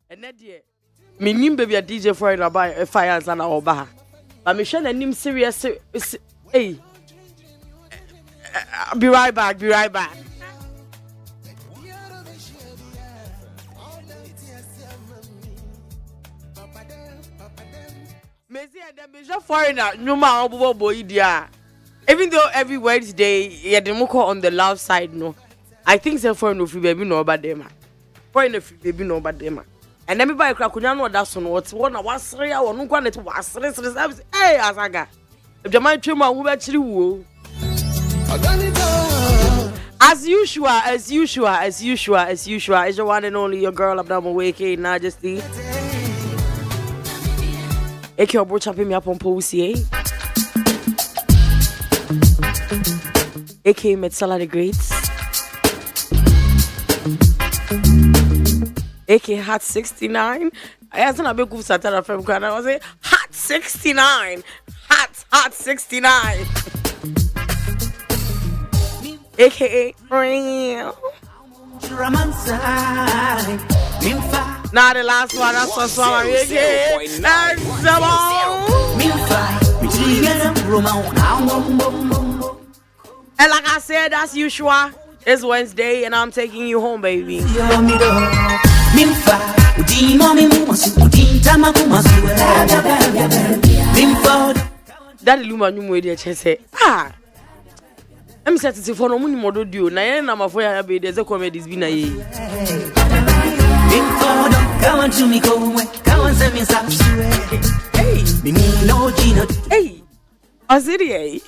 And that year, me name baby a DJ for it about fires and our bar. But me share the name serious. Hey, be right back. Messi and the major foreigner, no matter boy, dear. Even though every Wednesday, yeah, the moko on the love side, no. I think so for no free baby no about them. For no free baby no about them. And everybody crack know that's on what's one was 3 hours, no quantity was 3 service. Hey, Asaga. If the mind trim, who actually woo. As usual, is your one and only your girl ABENA MOET, Majesty. Eke obo chapping me up on Pussy, aka Metsala the Great, aka Hot 69. I asked a big Satara from Ghana. I was saying Hot 69, Hot 69, aka Real. Now the last one, that's what's wrong again. And like I said, as usual, it's Wednesday and I'm taking you home, baby. That Luma knew where they say, I'm satisfied for no money model due. Now I'm afraid I be there's a comedy been a come on to me, come on, send me some. Hey, no Gino. Hey, Aziri.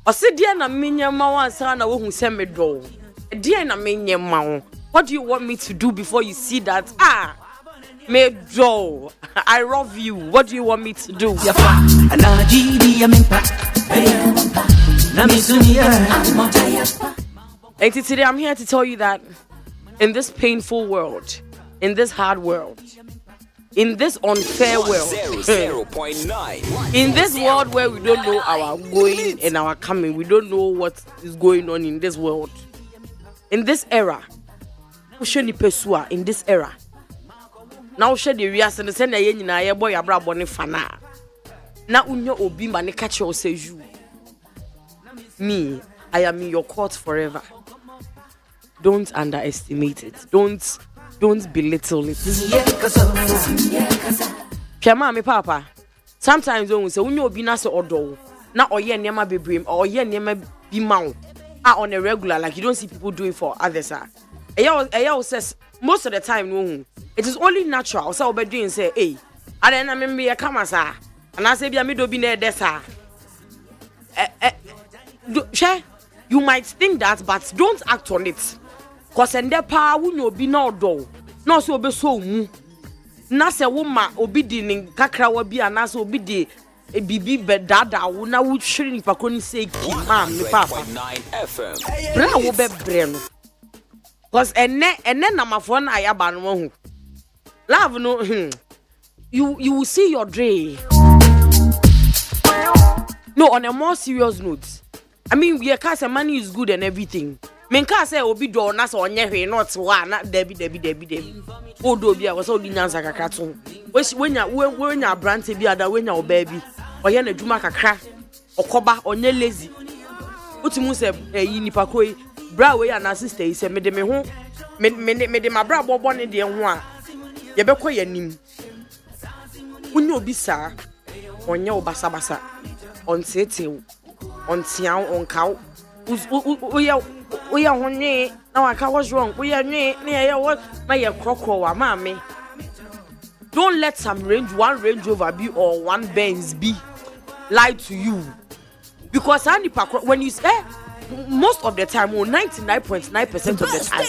Osidiana minya mawa sana who send me do. Diana minya maw. What do you want me to do before you see that? Me do. I love you. What do you want me to do? And today I'm here to tell you that in this painful world, in this hard world, in this unfair world, in this world where we don't know our going and our coming, we don't know what is going on in this world, in this era, in this era, now shed the reas and the sender yen na boy abra boni fana. Na unyo obi ma ne catch you say you. Me, I am in your court forever. Don't underestimate it. Don't belittle it. Piama me papa. Sometimes when we say unyo obi na se odo, na oye nyema bebrem or oye nyema bi ma on a regular, like you don't see people doing for others. Eya says most of the time no. It is only natural. So we doing say, hey, and then I remember come as and I say be do be there sir. You might think that, but don't act on it. Cause and the power will be no do. No so be so mu. Na se woman obi di nin kakra wa bi ana so obi di bibi be dada wo na wo hwere ni pakoni say ki ma me papa. Bra wo be bre no. Cause enne namafo na ayaba no hu. Love no you will see your day. No, on a more serious note. I mean, we can't say money is good and everything. Men can't say obi do na so onye hwe not one na debi. Odo bia was all nyansa kakra to. When ya brand bi ada when ya obabi. Oye na dwuma kakra. Okoba onye lazy. Utimu se yi nipa koi bra we ya na sister yi se me de my bra bobo ne de ho a. Ye be kɔ yanim. Unyo obi sa onye obasa ontetew ontiaw onkaw oya honye na waka was wrong oya nwe na what na ye krokro wa maame. Don't let some Range Rover be or one Benz be lie to you, because when you say most of the time, 99.9% of the time,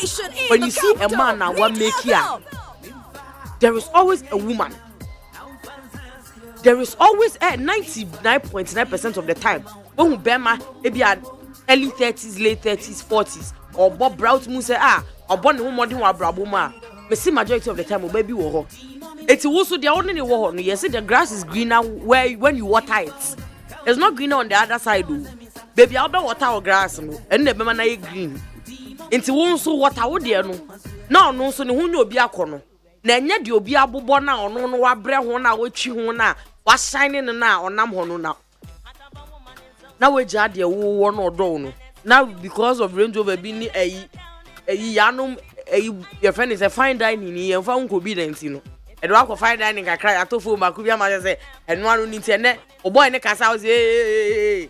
when you see a man and one make here, there is always a woman. There is always 99.9% of the time when Bema maybe at early 30s, late 30s, 40s, or Bob Brout say or born woman who are brabuma. Me see majority of the time baby wo. It's also the only one. You see, the grass is greener where when you water it. It's not greener on the other side, though. Baby, I'll be water or grass, no, and the banana green. Into one so water, would you know? No, so who know be a corner. Nanya di obi abobɔ na ɔno no wabrɛ ho na watwi ho na washine no na ɔnam ho no na we gya de wo no ɔdɔ no now because of Range Rover bi ni ayi yanom ayi your friend is a fine dining ni yɛmfa nko bi denti no ɛdo akɔ fine dining kakra atofo ma ku bi ama sɛ ɛno anu ni ntɛ ɔbɔ ne kasa wo say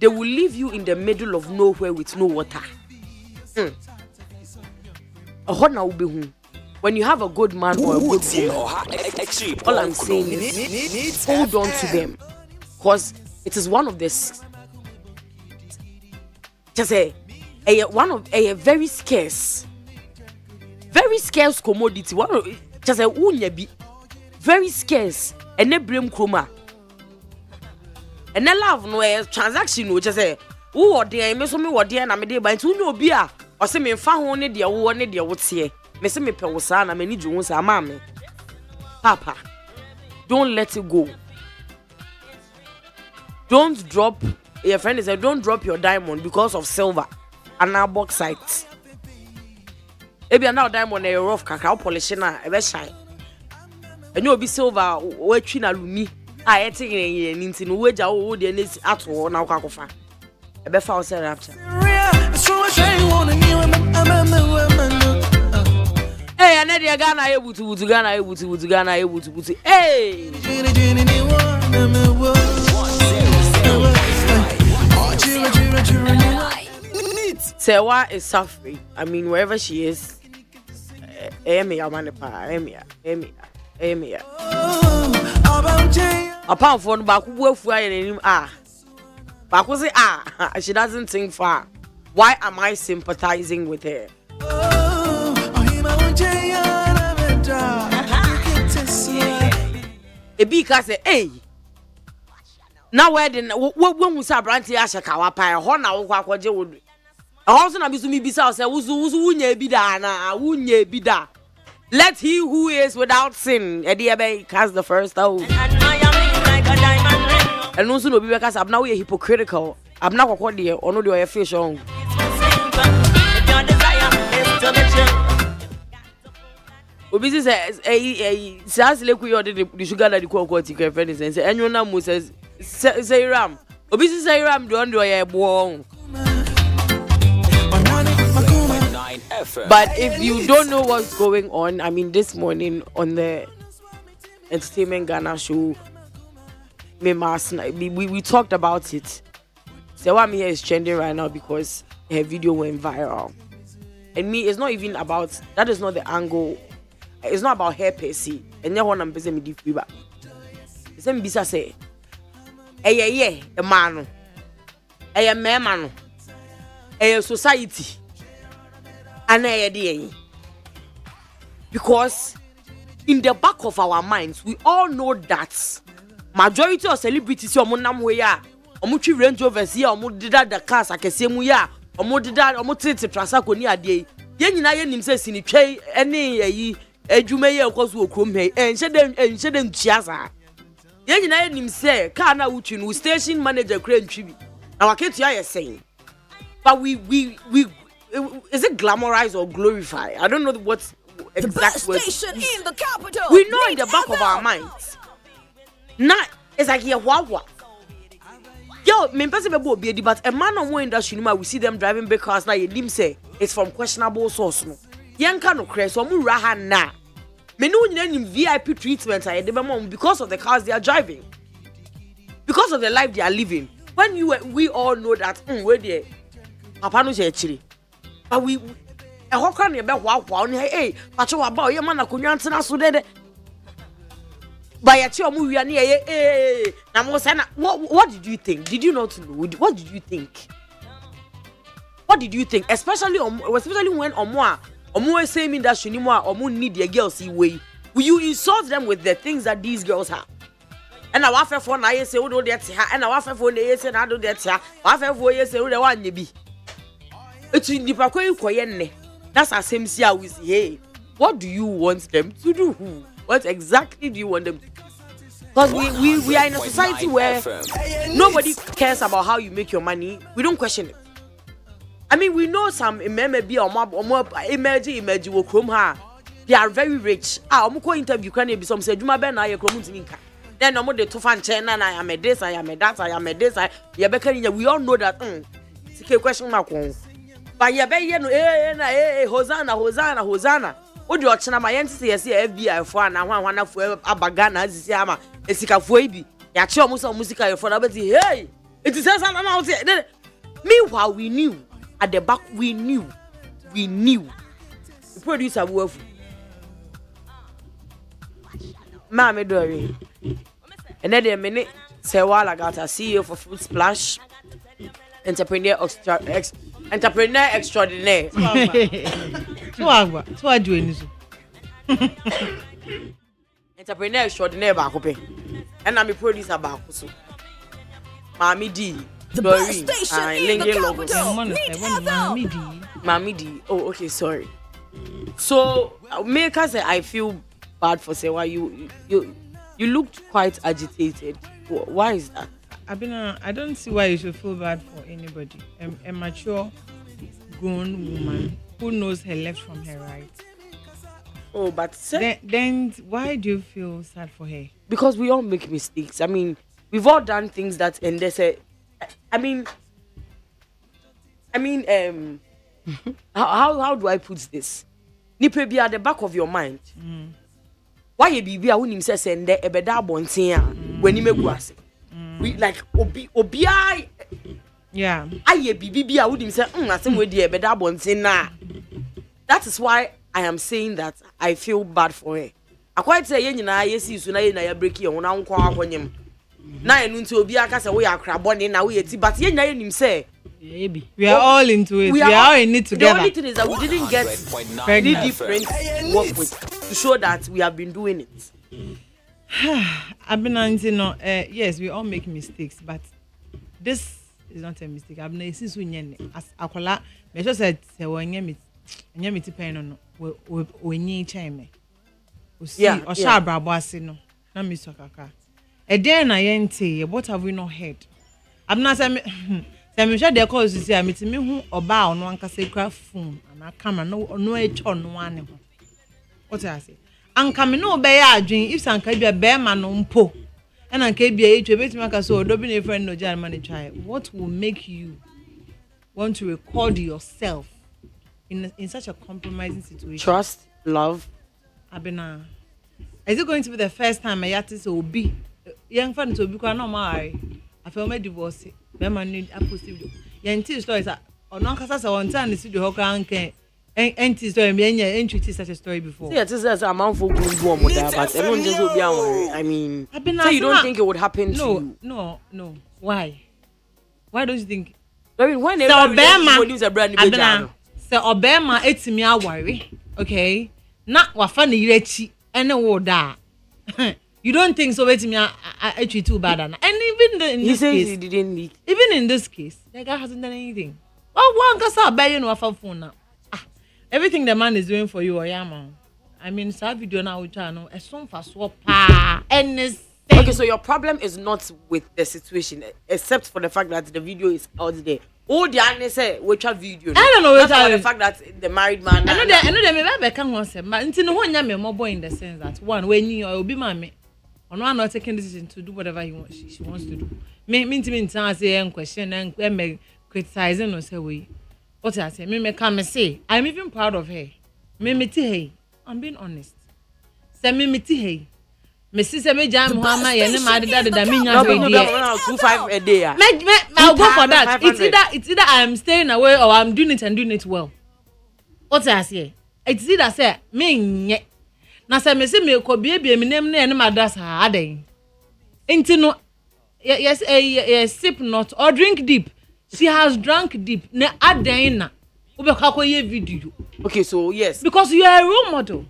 they will leave you in the middle of nowhere with no water na wo be hu. When you have a good man or a good woman, all I'm saying is hold on to them, because it is one of the one of a very scarce commodity. One of just a unyabi very scarce and a brim chroma and a love no a transaction which is a who or dear me so me what dear and I'm a day by two no beer or some me found one dear one dear what's here. Me say me pe wo sa na me ni ju sa mama papa don't let it go. Don't drop your friend is don't drop your diamond because of silver and now bauxite. Ebi now diamond e rough kakra polish na e be shine and you be silver we twi na lumi a e tin yen nti no we gya wo de na ato na kwakofa e be fa wo say rapture. Hey, I need your Ghana able to Ghana able to Ghana able to hey. Sewa is suffering. I mean, wherever she is, Amy, apart from Baku, Baku say she doesn't think far. Why am I sympathizing with her? Ebika say, hey. Now where then when we say branti ashaka wa pa ho na wo kwaje wo. Ho so na bisu mi bisa say wuzu wunya bi da na wunya bi da. Let he who is without sin e dey be cast the first out. And no so no bi be cast abna we hypocritical. Abna kokko de ono de o fish on. Obi says says leku yo the sugar that the quality friend is say enyo na mo says say ram obi say ram do ndo ye bo. But if you don't know what's going on, I mean this morning on the Entertainment Ghana show we talked about it. So what me here is trending right now because her video went viral. And me it's not even about that is not the angle. It's not about hair per se. And now I'm busy with the fever. The same bisa say, "Hey, the man, hey, man, hey, society, and hey, because in the back of our minds, we all know that majority of celebrities are monam we ya, omuchi Range Rovers here, omu did that the cars akese mu ya, omu did that omu treat transako ni ade. Ye nyina ye nim say sinitwe ene ejuma ye okoso okrom he enhye dem tuasa ye nyina ye nim say car na wutwi no station manager kra ntwi bi na waketu ya saying but we is it glamorize or glorify? I don't know what exact word. Station in the capital. We know in the back of our minds not it's like here wawa yo me person be bo bi but a man on one industry no we see them driving big cars na ye dim say it's from questionable source no yanka no crazy so mu raha na me no nyina nim VIP treatment I dey be because of the cars they are driving, because of the life they are living. When we all know that we there papa no je chiri but we e hokra na be hwa no hey pacho wa ba o ye man akonwa ntena so de by a chio mu wi na ye na mo say na what did you think? Did you not know? What did you think? What did you think? Especially when omo say me that shuni mo omo need their girls see way. Will you insult them with the things that these girls have? And our for na say we do that here and our for na say na do that here. Our for say we the one be. It's in the pakwe koye ne. That's the same see we see. Hey, what do you want them to do? What exactly do you want them to do? Because we are in a society where nobody cares about how you make your money. We don't question it. I mean, we know some maybe imagine they are very rich. Interview can be some say Juma Ben I then de to fan China I am a this, I am a that, I am a this. We all know that question mark. But Hosanna. What do you watch? My auntie say FBI for now. One for Abagana is Yama. Esika Fuebi. Yacho Musa Musica for hey, it is us. Meanwhile, we knew at the back, we knew the producer worth. Mammy Dory. And then a minute, say while I got a CEO for Fruit Splash, entrepreneur extraordinaire. So I doing Entrepreneur extraordinaire back and I'm a producer back so. Mommy D, the best station in the capital. Mommy D. Oh, okay, sorry. So, make us say I feel bad for say why you looked quite agitated. Why is that? ABENA, I don't see why you should feel bad for anybody. A mature, grown woman who knows her left from her right. Oh, but then why do you feel sad for her? Because we all make mistakes. I mean, we've all done things that, and they say, how do I put this? Nipe be at the back of your mind. Why you be a winning says and there a better bontia when you make was we like obi yeah. I be I wouldn't say I think we dear better bontina. That is why I am saying that I feel bad for her. I quite say yes you na break your own uncle him. Na enunti obi aka say we are crabon na we eti but yenya nim say we are all into it. We are all in it together. The only thing is that we didn't get any different work with to show that we have been doing it. ABENA, yes, we all make mistakes, but this is not a mistake. ABENA is so as akola. Me just said say we nyame ti pen no we nyi chime. O see o sha brabo ase no na me so kaka. E den na yente, what have we not heard? ABENA say me sure dey call see am me hu oba ono ankasa kra phone na camera no e cho no ane ho. What I say? Anka me no be ya adwen if sanka bia be ma no mpo. And anka bia etwe betimi aka so odobi na friend no jan man try. What will make you want to record yourself in such a compromising situation? Trust, love. ABENA, is it going to be the first time I had to say obi young fan to obi kwa no mai I feel me divorce be man need apostle yenti stories ono ankasa say one time studio ho kan kan enti story me enya entry such a story before. See, it is a man for good woman there, but everyone just will be I mean, so you don't think it would happen to you? No. Why don't you think? I mean, when everyone news a brand new ABENA, say Obama etimi aware, okay? Na wafa na irechi ene wo da. You don't think so etimi actually too bad and even in this case he didn't leak. Even in this case, the guy hasn't done anything. Oh, one kasa buy no wafa phone now. Everything the man is doing for you, I mean, sa video now with channel. A song for swap anything. Okay, so your problem is not with the situation, except for the fact that the video is out there. Oh, the answer say which video? I don't know. That's for the fact that the married man. I know they maybe can one say, but until no one me more boy in the sense that one when you will be mommy, or no one not taking decision to do whatever he wants, she wants to do. Me time say question and me criticizing or say we. What I say, me come and say, I'm even proud of her. Me hey, I'm being honest. Say me hey. Me sister me jam mama ye ne ma da me nya we dey. 25 a day. I'll go for that. It's either I'm staying away or I'm doing it well. What I say? It's either say me nye. Na say me say me ko bie me name na ne ma da sa aden. Enti no yes sip not or drink deep. She has drunk deep. Ne aden na. Ubekwa video. Okay, so yes. Because you are a role model.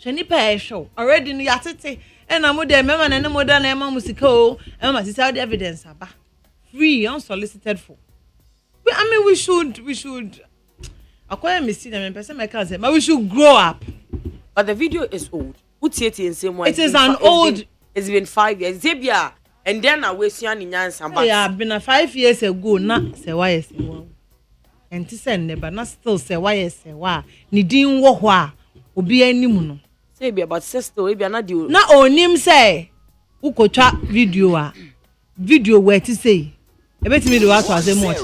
Shani pay show. Already no yatete. And I'm there, remember, and I'm modern, and I'm musical, and my sister, the evidence, free, unsolicited for. I mean, we should. Acquire me see them in person, my cousin, but we should grow up. But the video is old. It is an old. It's been 5 years. Zebia, and then I was young in Yansan. Yeah, been a 5 years ago. Not say why say wow. And to send never not still say why say why. Ni din wo hwa. Obi anim no. Zebia, but sister, we be not do. Na onim say. Ukotwa video where to say. I bet me the what was a much.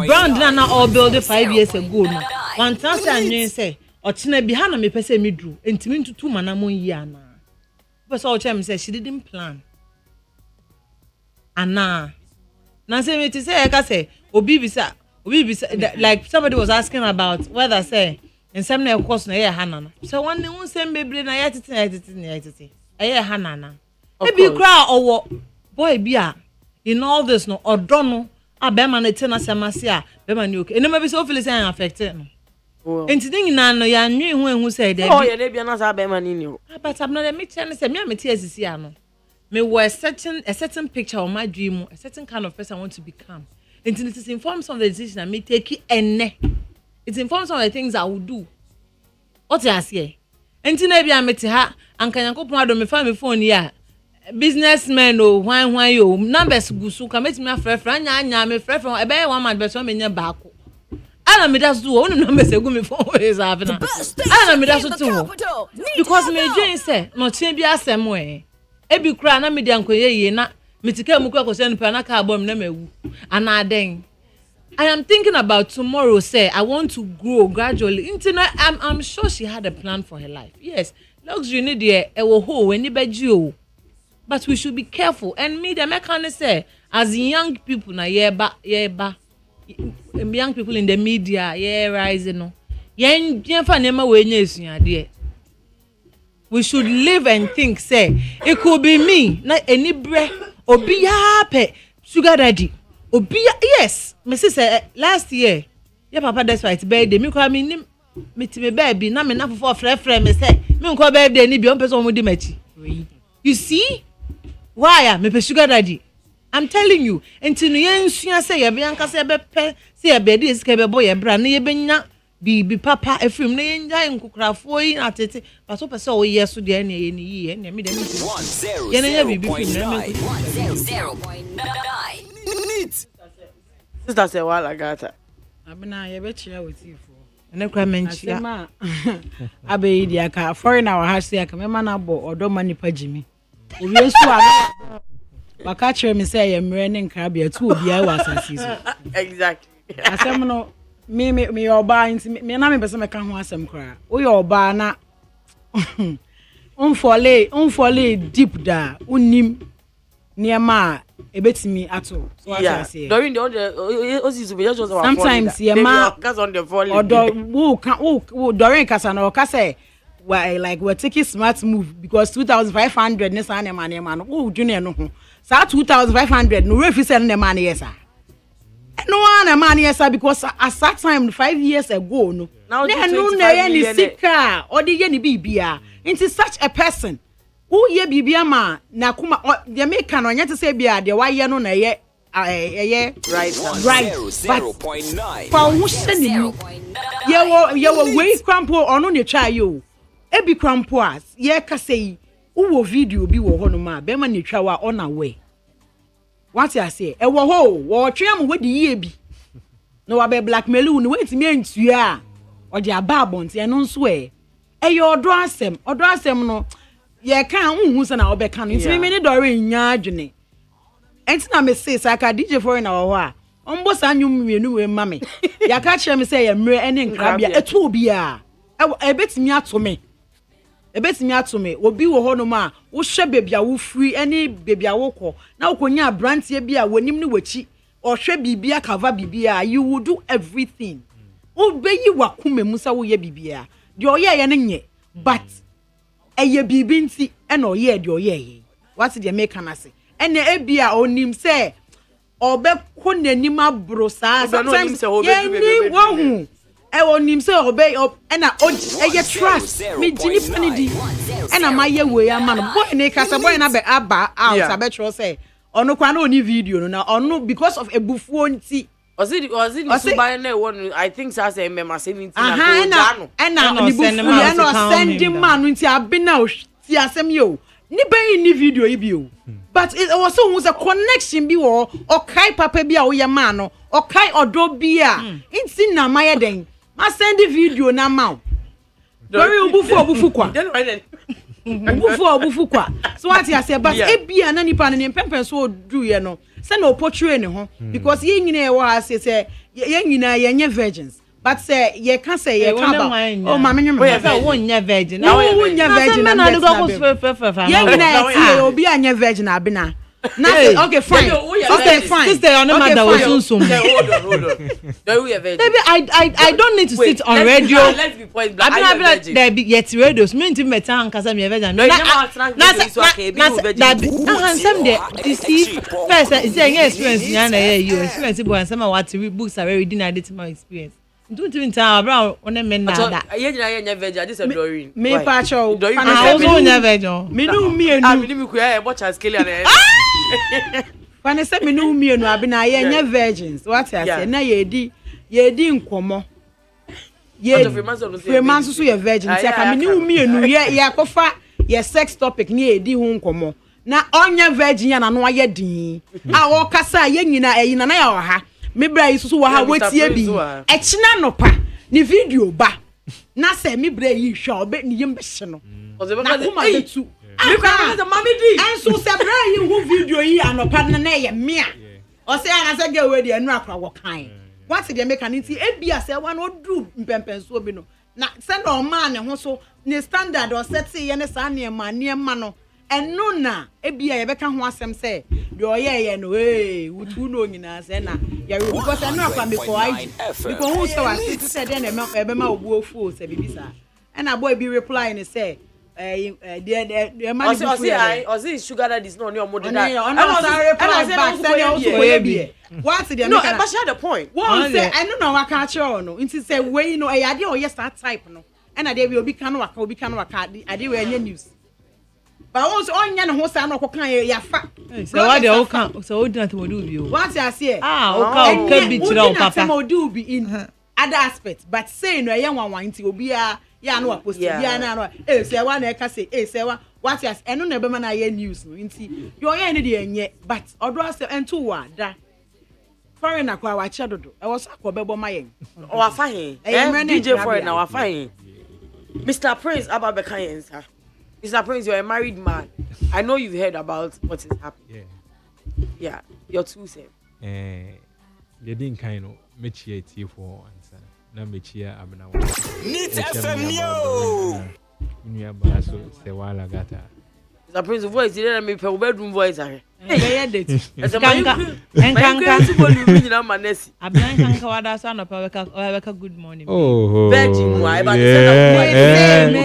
Brand na all build 5 years ago no. One time say Ochina bi ha na me pese me dru entimi ntutu manamon yi ana pese Ochem say she didn't plan ana na say me ti say e ka say obi bisa like somebody was asking about whether say in some na course na ye hana no so one ne say bebre na ye tete e hana na e bi kra owo boy bi a in all this no odono abema na tena semase a bema ni okay enema bi so feel say affected no. Enti na no ya nwe hu say dey. Oh, ya dey bia na sa be man ni o. But I'm not me tell say me ameti asisi ano. Me was a certain picture of my dream, a certain kind of person I want to become. Enti it is informs of the decision I may take ene. It informs of the things I will do. What you say? Enti na bia ameti ha anka Yankopon ado me fa me phone ya. Businessmen o hwan yo numbers gusu ka meti me afrefra anya me frefra e be one man be so me nya baako. Ana me da so wonu na mesegu me phone is having. Ana me da so too. Because me dwen say no chen bi asem e. E bi kura na me dia nkoye ye na metika mu kwa kwose npa na ka abom na mawu. Ana den. I am thinking about tomorrow say I want to grow gradually. I'm sure she had a plan for her life. Yes, luxury need there e wo ho we ni beji o. But we should be careful and me the mechanic say as young people na yeba young people in the media rising no yen fa nema we nya esuade we should live and think say it could be me na enibre obi ya pe sugar daddy obi yes me say last year your papa that's why it's birthday me kwa me ti me baby na me na fofo frefre me say me nko birthday ni bi on person mo di machi you see why me pe sugar daddy I'm telling you, until you ensure say you be anka say be pe say you be this ke be boy bra na ye benya bi papa efrim na ye nja nkukrafo yi atete but so person o yes so de na ye ni yi na me dem ye na ye bi film na me 0.9 sister say wala gata abena ye be chia wetifo na kwa menchia asema abe idi aka foreigner wa ha say aka me ma na bo odo manipa jimi obi ensu a waka chere me say ye mre ne nkra bia tu obi a wasasi so exactly asem no me oba nti me na me pese me ka ho asem kra wo ye oba na unfole deep da unim niema ebetimi ato so I say during the osis be just about sometimes ye ma gas on the volley odo wo during kasa na o ka say like we're taking smart move because 2,500 ne sa na ma no wo junior no ho sa 2,500 no refi say na ma na yesa no one na yesa because at that time 5 years ago no now no na ye ni sika or the ye ni bibia into such a person who ye bibia ma na kuma the make no nya to say bia de wa ye no na ye right 0.9 for who send you ye wo we crampo ono ne twa yo ebi crampo as ye ka say wo video bi wo ho no ma be ma ne twa wa on away what you say e wo ho wo twem wo di ye bi no wa be blackmail wu no wetimi antua o di aba abonte eno nso e ye odo asem no ye kan unhu se na wo be kan ntimi me ne dore nya adwene enti na me say saka DJ foreigner wo ho a ombo sanyu mienu we mame ya ka kire me say ye mre ene nkrabia etu obi a ebetimi ato me obi wo ho no ma wo hwe bebia wo free ene bebia wo kọ na wo konya brantie bia wonim ne wachi o hwe bibia cover bibia you will do everything o beyi wakoma mu sa wo ye bibia de o ye ne nye but eye bibi nti ene o ye de o ye what the make am say ene ebia onim say obe ko nanim abro sa sometimes ye ni wo hu e onim say obe ena eye trust me jini panidi ena ma ye we ya man boy ne kasa boy na be aba out abetro say ono kwa na oni video no na ono because of ebufuo nti Ozidi subai na won I think sa say member 17 na ena ni bufu ya no send man nti abena ti asem yo ni ben ni video yi bi o but it was so a connection bi wo okai papa bi a wo ye ma no okai odo bi a inti na maye den ma send video na ma Dori obufu kwa obufu kwa so what you say but e bia na nipa ne pempen so do ye no say na portray ne ho because ye nyina e wa say ye nyina ye nye virgins but say ye can say ye can ba oh ma menwe me say won nye virgin na won nye virgin na go go ye nyina e obi anya virgin abena Nothing. Okay, fine. Okay, fine. Sister, on the matter was soon. Hold on. Maybe I don't need to sit on radio. Let's be point blank. I mean, there be yet radios. Me into me town because I'm a virgin. No, that deceive. First, it's an experience. You experience it, and some of what books are very reading. I did my experience. Don't even tell about on a man that. I virgin. This is Doreen. Me pacho. I also never virgin. Me no me and I mean, we watch as Kelly. When I say me no me and Abena ye virgins. What I say na ye di nkomo. Ye freeman so ye virgin. Say ka me no me and ye kofa ye sex topic ni ye di ho nkomo. Na onye virgin ya na no aye din. A wo kasa ye nyina na na ya ha. Me bra yi so wa ha wetie bi. E china no pa. Ni video ba. Na say me bra yi hwa obe ni yem be hye no. Na kuma be tu. Because mommy di. And so say bra yi who video yi anopa na ye me a. O say na say get we dey enu akra wo kan. What dey make an nti e bia say wan odu mpempen so bi no. Na say no man ne ho so ne standard o set ye ne sa ne ma no. Eno na e bia ye beka ho asem say de oye no wutu no nyina say na ye because eno akwa me ko IG because who say was say dey na e be ma obu ofu say bibisa and a boy be reply and say the man is sugar that is not your model. What the no, but she had a point. One say I don't know what catch no. Inti say we no e ade o yes that type no. And ade we obi kan waka ade we anya news. But once onya ne ho say no kokan ya fa. So what the okan so we don't do bi o. What you say? Okan bi tira o papa. We do be in other aspects but say no e yan wan inti obi a ya no post ya na no say one e ka say say one what you eno na be ma na ye news no inti yo ye ne de enye but odo ase ento wa da foreign akwa wa che dodo e wo so akobebo ma yen o afa hen DJ foreign na wa afa hen Mr. Prince Ababekayen sir. Mr. Prince, you're a married man. I know you've heard about what is happening. Yeah, you're too safe. They didn't kind of make you a for answer. Now make you ABENA MOET. Need FM yo. You are so say wala gata. Mr. Prince voice, you didn't make a bedroom voice. Hey, it's a Kanka. ABENA wada so na pa good morning. Oh. Virgin why but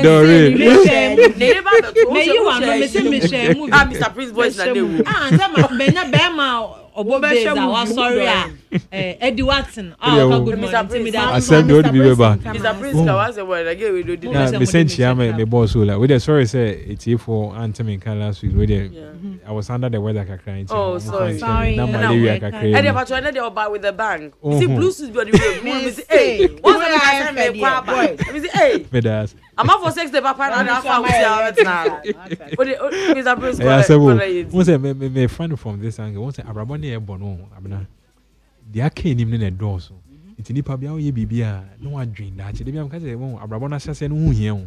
Doreen. Me you want me say me share movie. Mr. Prince voice na dey. Nza benya be ma obo beza wa sorry Eddie Watson good morning. I said don't be back. Mr. Prince ka was the word again we do this. Yeah, me send chia me boss so like we dey sorry say it's here for anthem in last week we dey I was under the weather kakra. Oh sorry. Na malaria kakra. I dey patrol na dey oba with the bank. See blue suit body road. Me say hey, what's the me kwa ba? Me say hey. Me das. I'm out for 6 day papa na afa we say now. Mr. Prince I said we say me friend from this angle. We say abrabon na e bono abena. Dia ke nim ne do so. Iti nipa bia wo ye bibia na wa dwen da che de bia am ka say won abrabon na hyase no hu hia wo.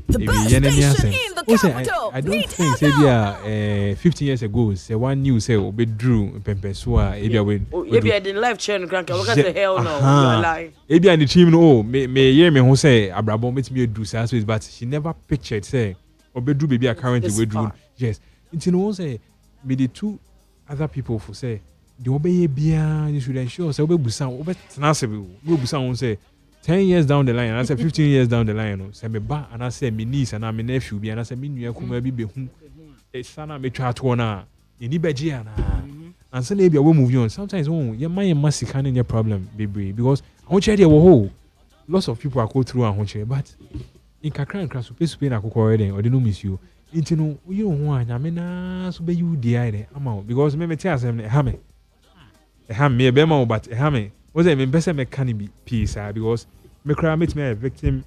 The best station in the capital. I don't think say bia 15 years ago say one news say obedru pempe so a e bia we e bia the life chain crank what say hell no you are lying. E bia the team no me hear me who say abrabon metimi edu say so but she never pictured say obedru baby currently we do. Yes. Iti no say me the two other people for say the obey bia you should ensure say obebusan obetena we obebusan won say 10 years down the line and I said 15 years down the line say me ba and I say me niece and me nephew bi and I say me nua kuma bi behu e sana me twa to na ni beji ana and say na bia we move on sometimes your mind masika no problem baby because I want there wo lots of people are go through and want but in kakra and crash super na kokore den or they no miss you into no you know who anya me na so be you dey ama because me tell asem ha me be ma but ha me was me best me can be peace because me cry meet me a victim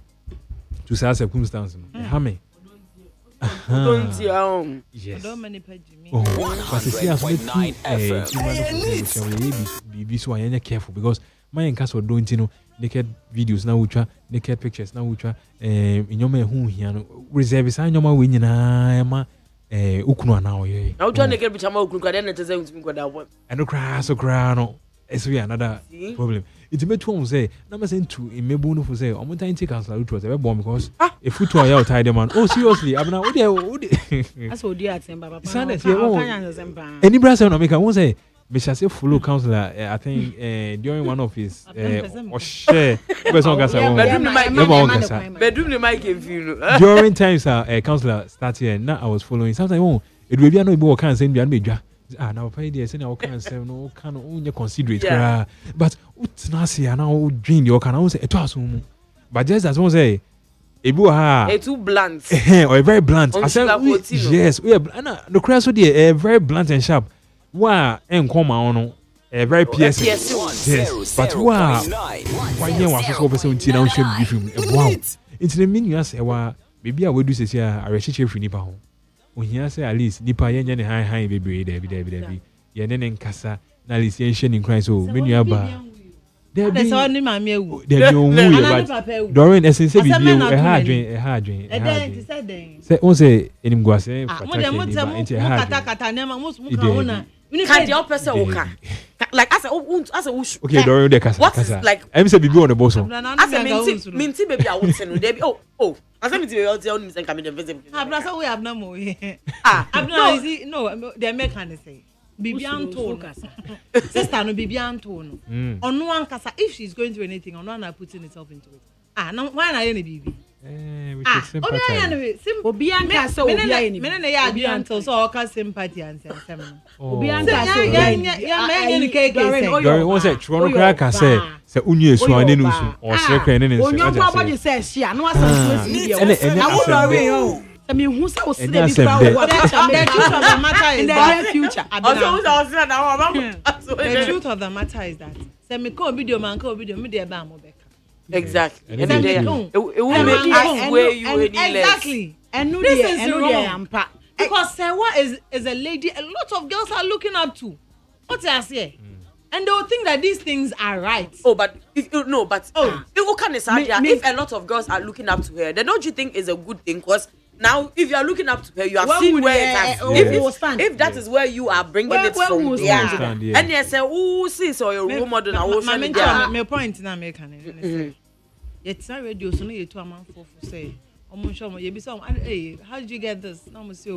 to such circumstance ha me Don't you? Yes. Don't many page me. Oh, but see, as we be so I careful because my encounter don't you know naked videos now which naked pictures now which in your man who here reserve is your man winning ma ukunu now ye. Now trying to get which I'm going to say that one. And no cry so cry no. It's another problem. It's me too say na me say to in me bonu for say omo time take answer to us e bomb because if foot to ya tie them man. Oh seriously, abna wo dey That's what dear Semba papa. any brother no make I say me shall say follow counselor I think during one of his or share person gasa bedroom the mic if you during times counselor start here now I was following sometimes it will be no be can say be an now pay there say na can say no can only consider it but what na say now dream you can say it was but just as one say ebu ha too blunt or very blunt I said yes we no cry so there very blunt and sharp wa come on very piercing yes but why here was so person until now should be film wow it's the meaning as wa maybe I will do say I research free nipa ho when he say at least nipa yen ne high baby there ye ne nkasa na at least yen share in Christ so menu aba there be so ni mama ewu there be onwu but Doreen essence be be e ha adwen say on say enim go say mo kata na mo ka na can the person oka like as a okay Doreen de kasa what is like I say be on the boss as a minti baby I would say no there be oh as I'm to tell me say come the visit abna say we have no more abna is no they make can say bibi anto sister no bibi anto no ono ankasa if she's going through anything ono na putting herself into it now why na any bibi we take sympathy obi ankasa obi ayi me na ya bibi anto so oka sympathy and sem obi ankasa ya me any cake Doreen won say chwo no cry ka say unye esu ane no su o sere kran ne ne onyo kwa body say share no asan so si dia na wo Doreen o me hu say o sire bi fa wo the truth of the matter is that future the truth of the matter is that say me ko video man ko video me dey ba mo beka exactly it will make us where you any less exactly and no dey ampa because say what is a lady a lot of girls are looking up to what I say and they will think that these things are right. Oh, but if a lot of girls are looking up to her, then don't you think it's a good thing? Because now, if you are looking up to her, you have seen where it has. If that is where you are bringing it from, and they say, "Oh, sis, or your role model." My point now, make an. It's not radio, so no, you 2 months for say. Hey, how did you get this? No, say,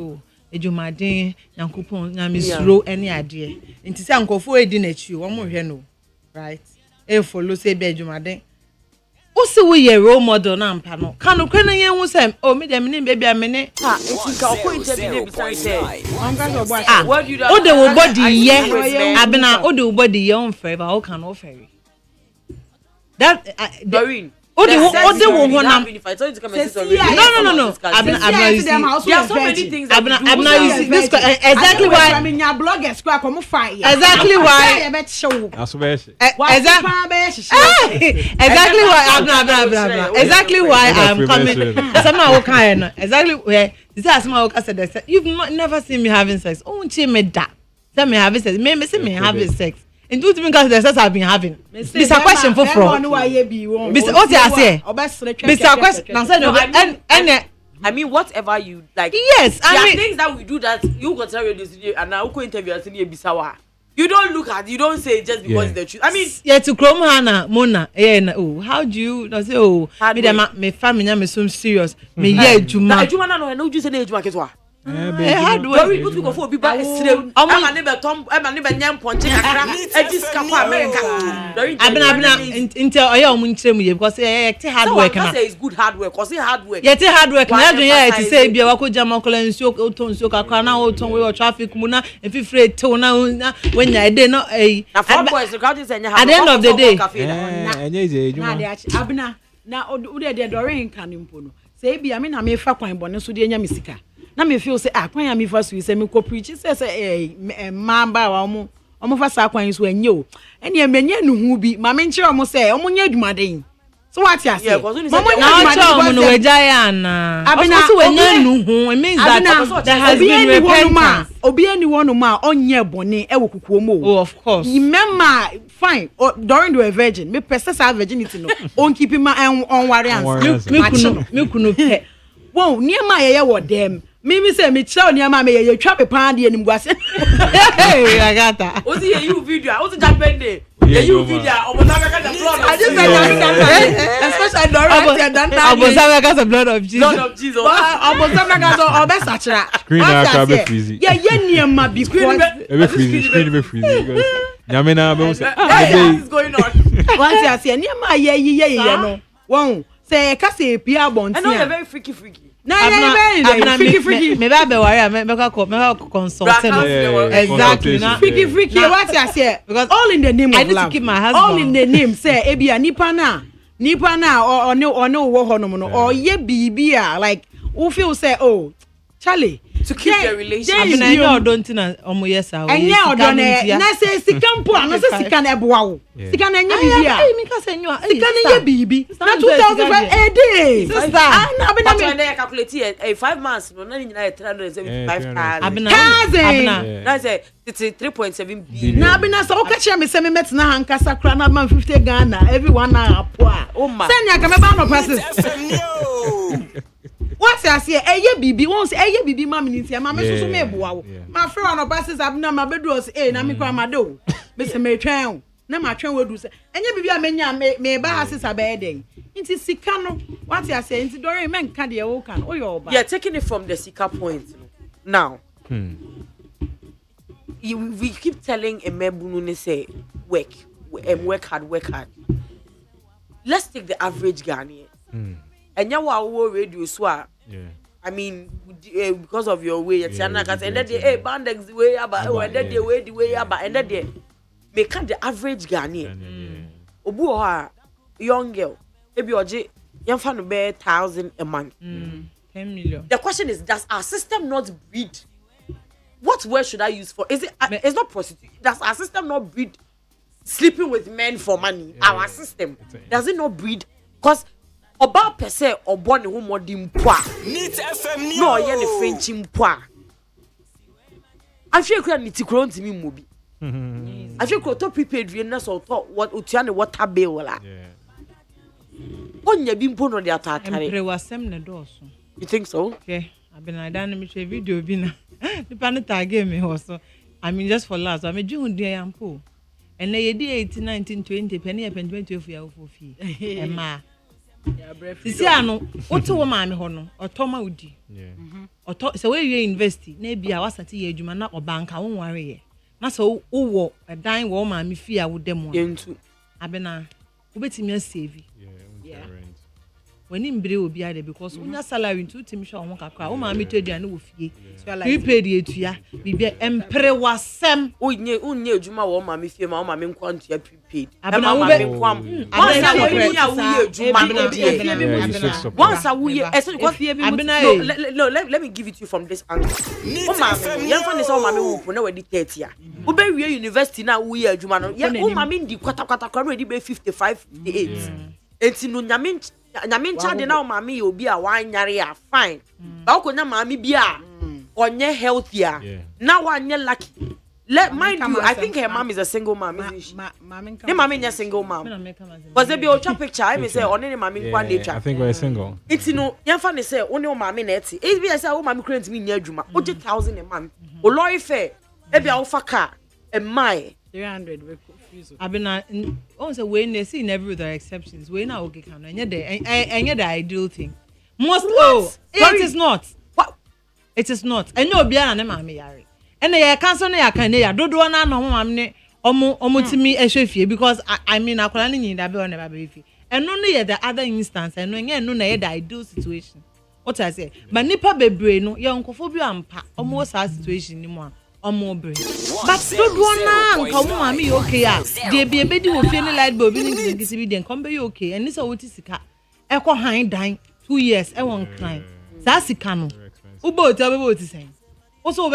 Ejumadin, Yankupon, Yamisro, any idea. Into Sankofo Edinachu, one more here, no. Right? Follow say Bejumadin. Also, we a role model now, Pano. Cano Crane who say, oh, me, baby, a minute. What do you do? Oh, the body, yeah. I've been out, the body, young favor, all can offer. That, Doreen. Oh, they won't want if I told you to come and sit no. I'm not there are so many things I'm not using this exactly why. I mean, your bloggers go come fire. Exactly why. Exactly why I'm coming. Somehow kind. Exactly where this is my said. You've never seen me having sex. Oh, me that. Tell me having sex. Me see me having sex. And do you because the sex I've been having? It's a question for fraud. What I say? It's a question. And I mean, whatever you like. Yes, there are things that we do that you can tell this video and now go interview and say Bisawa. You don't look at, you don't say just because the truth. I mean, yeah, to Chrome Hana, Mona, oh, how do you not say, oh, me family, I'm so serious. Me, yeah, Juma, no, no, you say, Juma. Hard work. Very good for people. I'm a neighbor Tom. I'm a neighbor Nyam Ponche. I just come to America. I've been until I am because hard work. I say it's good hard work. Cause hard work. Yeah, hard work. Yeah, to say be a wako jama kola nsuo oton so kakra na oton we traffic mu na if you free to na when you dey no eh. At the end of the day. Abena na ode de Doreen kanimpo no. Say be me na me fa kwan bone so de nya misika. Na me feel say kwan ya me fa so say me ko preach say mamba wa omo fa sa kwan so enye o ene menye no hu bi ma me nkyere omo say omo nya adumaden So what you say? Yeah, because now no wejayana. Abena so when it means that there has been repentance. Obi anyone ma onye bone e wo kukuo mo. Oh, of course. Remember, fine. During the virgin, me possess our virginity no. On keep him on worry answer. Me kuno pe. Whoa, near my ear what them. Me say me tell near my me trap a pound the animal. Hey, I got that. What's the you video? What's the birthday? Yeah, you video. I just especially Doris I was having a blood of Jesus. Blood of Jesus. I was having a best actually. Screen out be freezy. Yeah, near my be Screen be freezy. Nyamena be say. What is going on? What I say near my yeah no. Won say ka say pia bontia. I know you're very freaky. Na freaky. Me ba be worry me consult. Exactly. Freaky. What I say? Because all in the name of love. I need to keep my husband. All in the name say ebia nipa na or no wo hono no or ye bibia like who feel say oh Charlie to keep the relationship. I know don't na omo yesa. Enya odo na say sikampo na say sika na eboa wo. Sika na enya bibia. Me ka say nwa. Sika na enya bibi. Na 2005 a day. Sister. Na be na me calculate 5 months no na nyina 375,000. Abena. Na say 3.7 billion. Na be na so o ka chia me say me met na hankasa kra na man 50 Ghana everyone na apoa. Oh my. Send ya ka me ba no passes. What I say, eye bibi, won say eye bibi ma me ntia ma me so me boa wo. Ma frɛ on passes abna ma bedu o say na me kwa ma do. Me say me twɛn. Na ma twɛn we du say. Enye bibi a menya me ba asesa be den. Nti sika no, what I say, nti dore men ka de wo kan. O yo ba. Yeah, taking it from the sika point. Now. We keep telling Emebunu ne say work hard. Let's take the average Ghanaian. And you are radio so I mean because of your way and that day bandex the way about and that day way the way about and that day make the average Ghanaian obu ha young girl maybe oje yamfa no be 1,000 a month 10 million. The question is, does our system not breed? What word should I use for? Is it it's not prostitution? Does our system not breed sleeping with men for money? Our system does it not breed? Because about per se or born who more dimpoa. No, you're the French impoa. I feel you need to grow to me, Moby. I feel you top prepared readiness or thought what Utiana water bill. On your bimpo no the attack. You think so? Okay, I've been dynamic video. The panel gave me also. I mean, just for last, I'm a June day and poor. And they did 18, 19, 20 penny up and 20 for your fee. And ma. See, I know what's a woman hono or Toma Udi. Or so where you invest, maybe I was at the age or bank, I won't worry. Not so, oh, a dying woman, me fear with them. Abena, who bet me a save. Yeah. When him will be either because when your salary to Tim Shaw won't cry, oh, mammy told you I know fee. You paid it to ya, be emperor was Sam. Oh, you Juma or mammy fear my mammy quantity prepaid. Once a week, let me give it to you from this angle. Oh, mammy, young fan is all mammy who know the 30 year. Who be university now, we are Jumano. Yeah, oh, mammy, the quata already be 55, 58. It's no Yamin child now, mammy, you'll be a wine yarea fine. How could na mammy be a on your healthier? Now one you're lucky. Mind you, I think her mom is a single mom, isn't she? The mommy is a single mom. Was there be a picture? I may say, only mommy one day. I think we're single. It's no, young funny say, only mommy netty. It's be as a woman creates me near Juma, 1,000 a month. Or lawyer fair, maybe alpha car, and my 300. I've been also when they see never with their exceptions. We now okay, can and yet the ideal thing. Most it is not. What? It is not. I know Biana and Mammy Yari. And they cancel their canea, do one no mammy almost to me a chefy because I mean I couldn't need that bill never be. And only at the other instance, and no the ideal situation. What I say, but Nipa Bebre no young cophobia and pa almost our situation anymore. More brain. But don't want come on, me okay. They be a baby will feel like Bobby then come be okay. And this is what is a echo hind dying 2 years. I won't climb. Sassicano. Ubo tell me what to say. Also,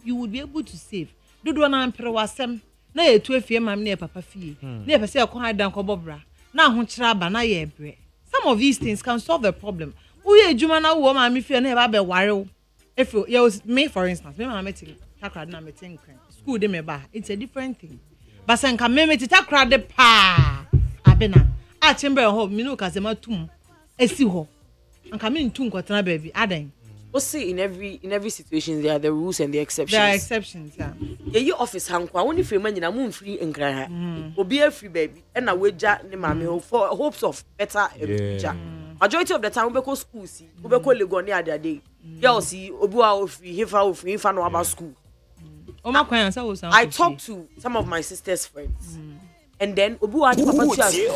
you would be able to save. Do one emperor was some. Nay, 12 year, my near Papa Fee. Never say a quiet down Cobobra. na ho kyeraba na ye bre. Some of these things can solve the problem. Uye adwuma na wo ma me fie na e ba be ware. If you me for instance, me ma meeting takra na meeting school de me ba. It's a different thing. But sen ka me meeting takra de pa. Abena. A chamber ho me no kasema tum. Esi ho. Anka me ntum kwatena baby. Adan. We'll see in every situation there are the rules and the exceptions. There are exceptions, yeah. Your office hankwa only free man na moon free and cry. Obi a free baby. And na weja ne mame for hopes of better future. Majority of the time we go school see. We go Legon the other day. You see obi wa free, hifa no about school. I talked to some of my sister's friends. And then obi wa papa tia.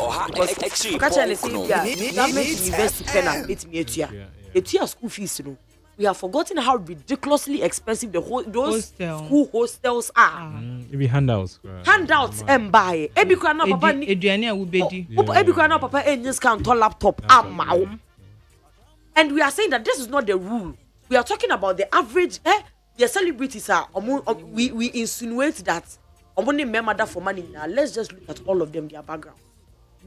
Catch and say yeah, government university penal meet me etia school fees no. We have forgotten how ridiculously expensive those school hostels are. Maybe handouts. Handouts and buy. Ebi kwa na papa ni. Eduane a wo bedi. Ebi kwa na papa enye can to laptop amao. And we are saying that this is not the rule. We are talking about the average. The celebrities are. We insinuate that. Omoni memada for money now. Let's just look at all of them. Their background.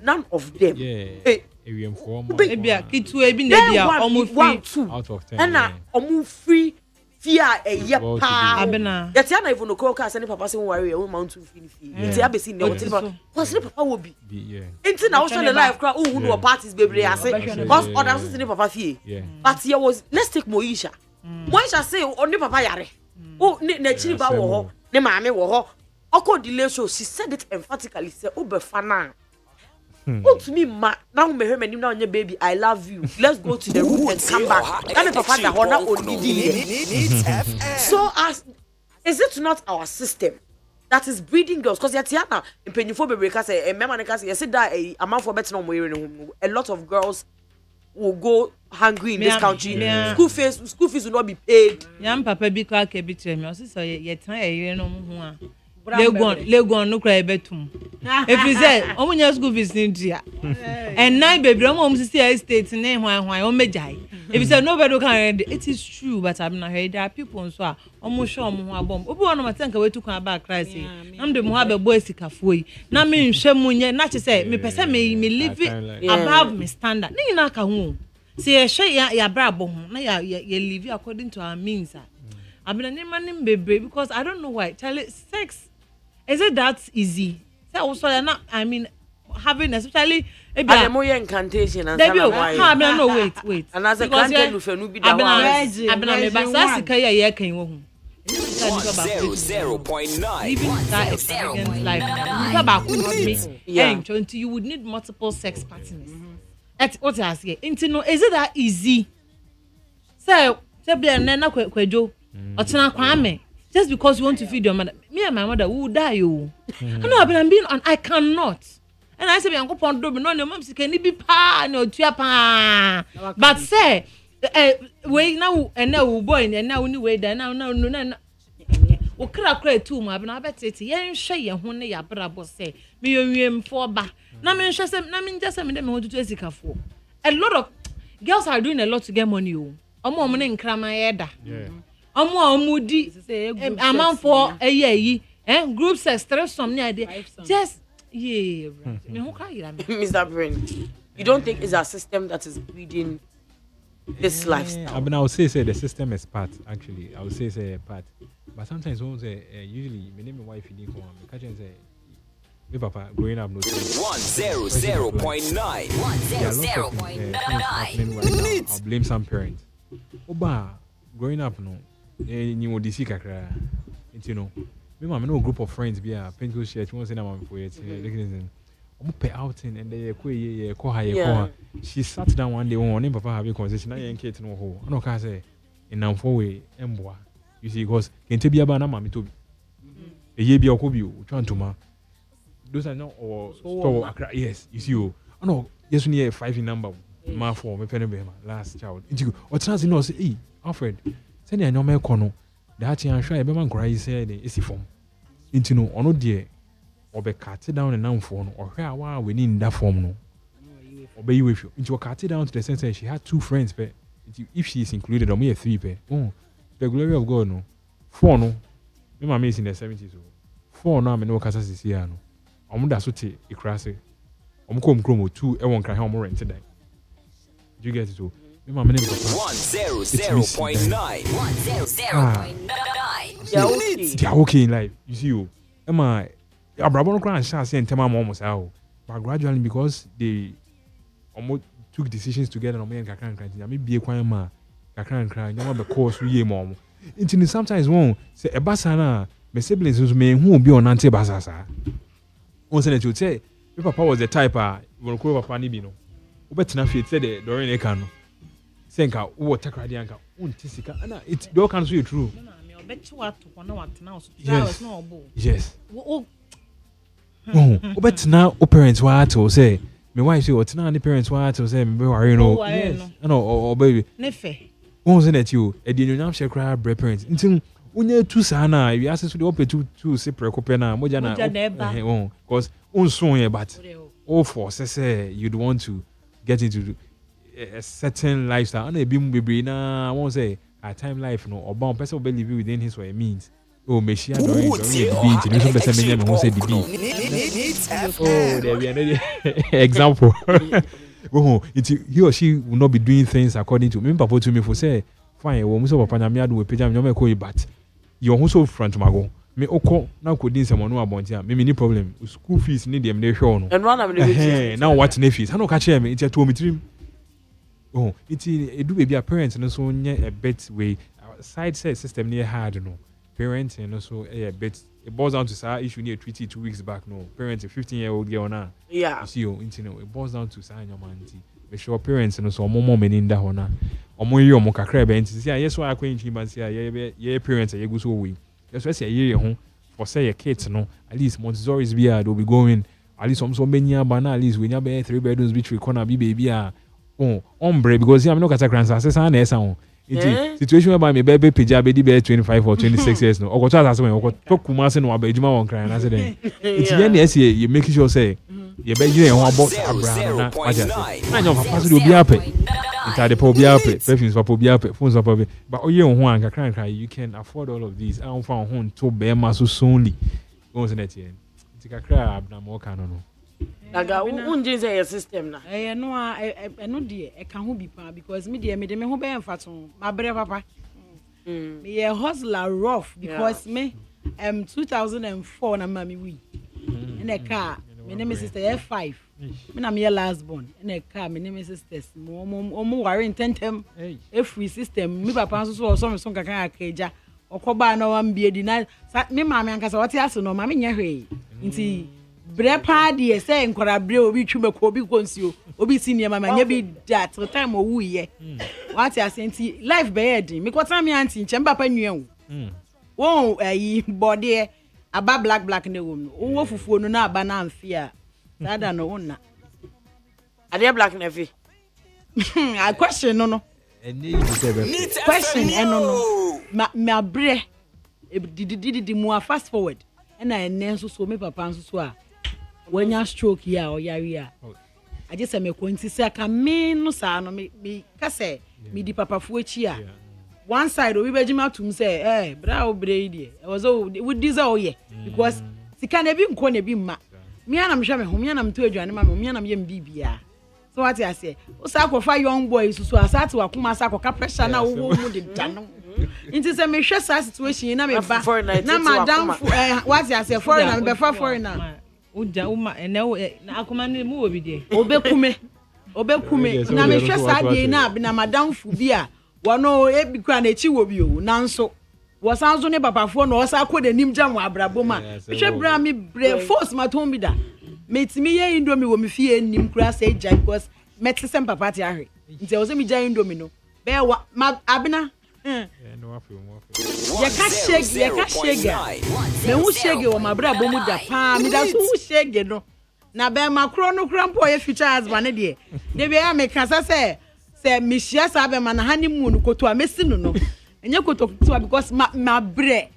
None of them. Yeah. Maybe a kitu ebi na dia almost 2 out of 10. And almost free fear a year pa. Abena. Yet yana even no call cast any papa say worry o mount to fee. It's a besi no tell. Cause papa will be. Yeah. Until now show the life crowd who no parties baby I say. Cause others say papa fee. But here was let's take Moisha. Moisha say only papa yare. Oh ne chiri ba wo ho. Ne maame wo ho. Oko delay show she said it emphatically say obefana. Oh to me ma now me hear me now your baby I love you. Let's go to the room and come back. That me papa da hona onidi. So as is it not our system that is breeding girls cause yetiana impenyufo bebre ka say e mema ne ka say you say that amanfo better no mo yere ne home. A lot of girls will go hungry in this country. School fees will not be paid. Yam papa bi ka ke bi tire me o so ye tan e yere no ho a. Legon no cry betum. If you say, omunya school fees in dia. And nine baby, I'm see estate name why omejai. If you say nobody can read it is true, but I'm not heard there are people so almost sure mo abom. Obi one ma think we to kan back cry say. I'm the mo have boy sikafoi. Na me nhwe munye na che say me pese me live above me standard. Ni na ka ho. Say hwe ya brabo ho na ya live according to our means. I've been a man baby because I don't know why. Charlie, sex is it that easy? Say also not. I mean, having especially a more incantation and no wait. And as a canteen with a new bit, I've been a basasika ya can wo. 0.9 Living that extravagant life. Yeah, you would need multiple sex partners. At what I say, is it that easy? So, na kwejo. Just because you want to feed your mother, me and my mother will die. You, no, but I'm being on. I cannot. And I say, I'm going to do no, your mom can be pa no pa. But say, wait now and now boy and now anyway. Then now no. O kra too ma but I bet it. Yen share ye ho ne ya brabo say. Me yem for ba. Na me nhwe sem na me just say me dem ho tutu esikafo. A lot of girls are doing a lot to get money. Omo ne nkrama yeda. Yeah. Omo di amanfo eyi group sex stress some near there. Just me who can you Mr. Brain. You don't think it's a system that is breeding this lifestyle? I mean, I would say the system is part actually. I would say part. But sometimes when say usually my name and wife you didn't come on catch and say me papa growing up no 100.9 I'll blame some parents. Oba growing up no ni wo disi kakra you know me mama no group of friends be a pinko share won say na mama for it omo pay outing and they ko ha she sat down one day when papa have a conversation na yen kit no ho no ka say in for way emboa you see because kente bia ba na mama to bi eye bia okobi o twantoma those are not or store akra yes you see oh no yes we need 5 in number ma for me pen be last child into o trans no say eh Alfred send your normal kono that yan hwa e be man kora yi say dey esi form into no ono de obe cut down and down for no or hwa wa we need that form no obe yi we fio into cut it down to the sense that she had 2 friends but if she is included or me 3 pe the glory of God no 4 no me mama is in the 70s so 4 no am no kasa sisi ya no omo da so te ikrase Come chrome 2 e won kan he rent that. Do you get it? So me mama name papa 100.9 they are okay in life. You see you. Emma abrabo no kran sha say ntema mom say o. But gradually because they almost took decisions together no me kakran kran. Me bie kwan ma kakran kran. Nyama be course we mom. Intini sometimes won say e basa na my siblings who me who be on ante basa sa. Won say that you say my papa was the type won ko papa ni bi no. Obetina fit say the Dorian Eka no. Say nka wo takrade anka unti sika ana it do can so true. Yes. Obetina o parents wa to say me wife say otina the parents wa to say me worry no. Yes. No baby. Nefe. Won say that you e di nyam share cry bre parents. Ntin unye tu sa na we ask so the ope tu se prekope na moja na because unso here but all for say you'd want to get into a certain lifestyle and a bim baby na I won't say a time life no or bound person will live within his way means oh me share during the beat you person me won't say the beat oh there be another example oh he or she will not be doing things according to me papa to me for say fine wo muso papa na me adu we pejam nyoma ko but you also front mago me oko na ko din some no abontia me ni problem school fees ni dem dey show no and one of the now what na fees I no catch me it to me trim oh it do baby parents no so a bit way side set system near hard no parenting no so a bit it boils down to say issue near treaty 2 weeks back no parents a 15-year-old girl now yeah you see you it boils down to say your man be sure parents no so more men in that hona omo yi omo kakra be nti say yes why akwan nchi ban say ye parents ye go so we yes why say ye ho for say your kids no at least Montessori's be they will be going at least some many bana at least we nya be 3 bedrooms which we corner be baby ombre because I'm not kata grandson say say na esa ho it situation whereby me baby pija be di 25 or 26 years no okoto asase when okoto kumase no abejuma won kran na say then it ye na say you make sure say you be you ho about abraham na waja say na nyo papa so obi ape itade pa obi ape perfumes papa obi ape phones papa obi but oye ho anka kran you can afford all of these I don't find ho to be ma so soonly go say that here it kakra abnamo kan no Naga unje say your system na. No no de e kan ho bi pa because me de me ho be enfaton. Ma bre papa. Me a hustler rough because me 2004 na mama we. In a car, me name sister F5. Me na me last born. In a car, me name sisters. Mo worry intentem. E free system. Me papa so me son kan akeja. Okoba na wan bie di na me mama anka sa wote aso no mama nya hwe. Nti brepa de say nkora bre obi twumako obi konsio obi senior mama nya bi that time owu ye what you say life be edin me kwata me anti nche papa nwen wo ayi body aba black ne wo wo fufuo no na aba na amfi a sada no wonna ade black na fi I question no question no ma bre didi mu fast forward na enenso so me papa nso so a wanya stroke ya o yari a aje se me kwenti se aka me no sa no me ka se me di papa fu echi a one side obi bejima tum se bra o bre die e was o we diesel ye because sika na bi nko na bi mma me anam hwe me ho me anam to aduane ma me anam yem bibia so what you say o sa akwa young boy susu asate wakoma asa akwa pressure na wo mu de dano inti se me hwe sa situation na me ba na madam what you say foreigner me be fa foreigner uja uma na akoma ne mu obi de obekume na me hwe sa de na madam fu bi a wono ebi kwa na echi wo bi o nanso wo sanzo ne babafo no osa akode nim jam abraboma hwe bra me bre force matombi da metimi ye indomie wo me fie nim kura say jai because meti sem papa ti ahwe nti wo se mi jai indomie no be wa abena no afi ye ka shege me hu shege wo mabra bomu da pa mi da so hu shege no na be makro no kura mpo ye future husband de be ya me kasa se mi hia sa be ma na honeymoon koto a mesi no enye koto because ma bre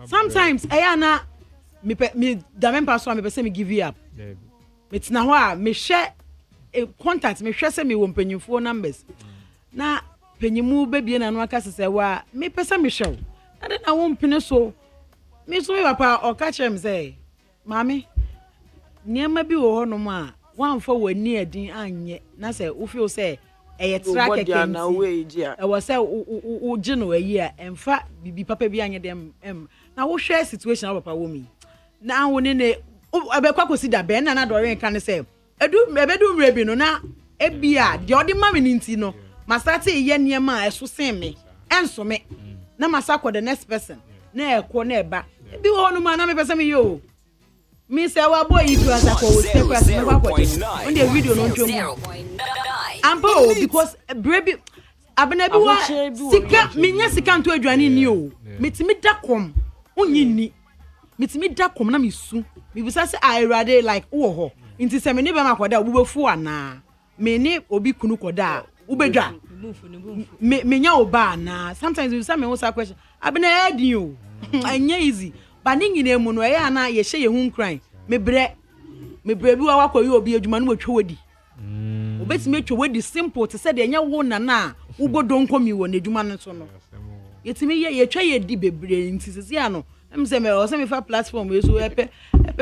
sometimes ayana me da men pass me say me give you up me tina ho a me hwe contact me hwe say me wo mpanyimfo numbers na panyimu bebie na no aka sese wa me pesa me hwe na wo mpene so me papa o ka chere me say mami niema bi wo ho no ma one for we near din anye na say wo feel say e track ekenti e was say wo gino ayi a emfa bibi papa bi anye dem na wo hwe situation papa wo mi na wo ne abekwa kosi da be na do ren kan say ebedu mre bi no na ebia de odi ma me nti no masate ye niema eso sen me enso me na masako the next person na ekwo na eba bi wo no ma na me pese me yo me say wa boy if you asako wo step as me kwa on the video no ntwemu ambo because baby abena bi wa sika menya sika nto adwane ni o metimi dakom onyi ni metimi dakom na mesu me bisa say I rather like wo ho nti se me ne be makoda wo befu ana me ne obi kunu koda wo bedwa me nya oba na sometimes you say me what's question abena edi o anya easy ba ningi na emu no e ya na ye hye ye hu kran me bre bi wa wakoyi obi adwuma no matwa wodi obetime atwa wodi simple to say de anya wo na na wo godo nkomi wo na adwuma no so no yetime ye twa ye di bebre nti sisi ano em say me o say me fa platform we so epe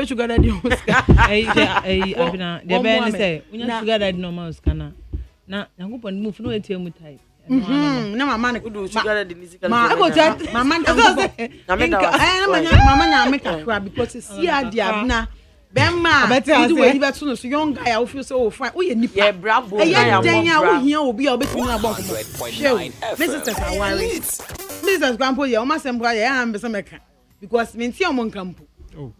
sugar daddy Oscar abina de be ni say unya sugar daddy no ma Oscar na yankopon move no etie mu type na mama ne kudu sugar daddy ni sika ma go chat mama na mama nya make akra because see adi abna bemma do we beto no so young guy I feel so fine we nipa yeah bravo ya den ya wo hia obi a obetumi na bon ko Mrs. Awari Mrs. Grandpa ya o masem bra ya am be se meka because me ntia mo nkampo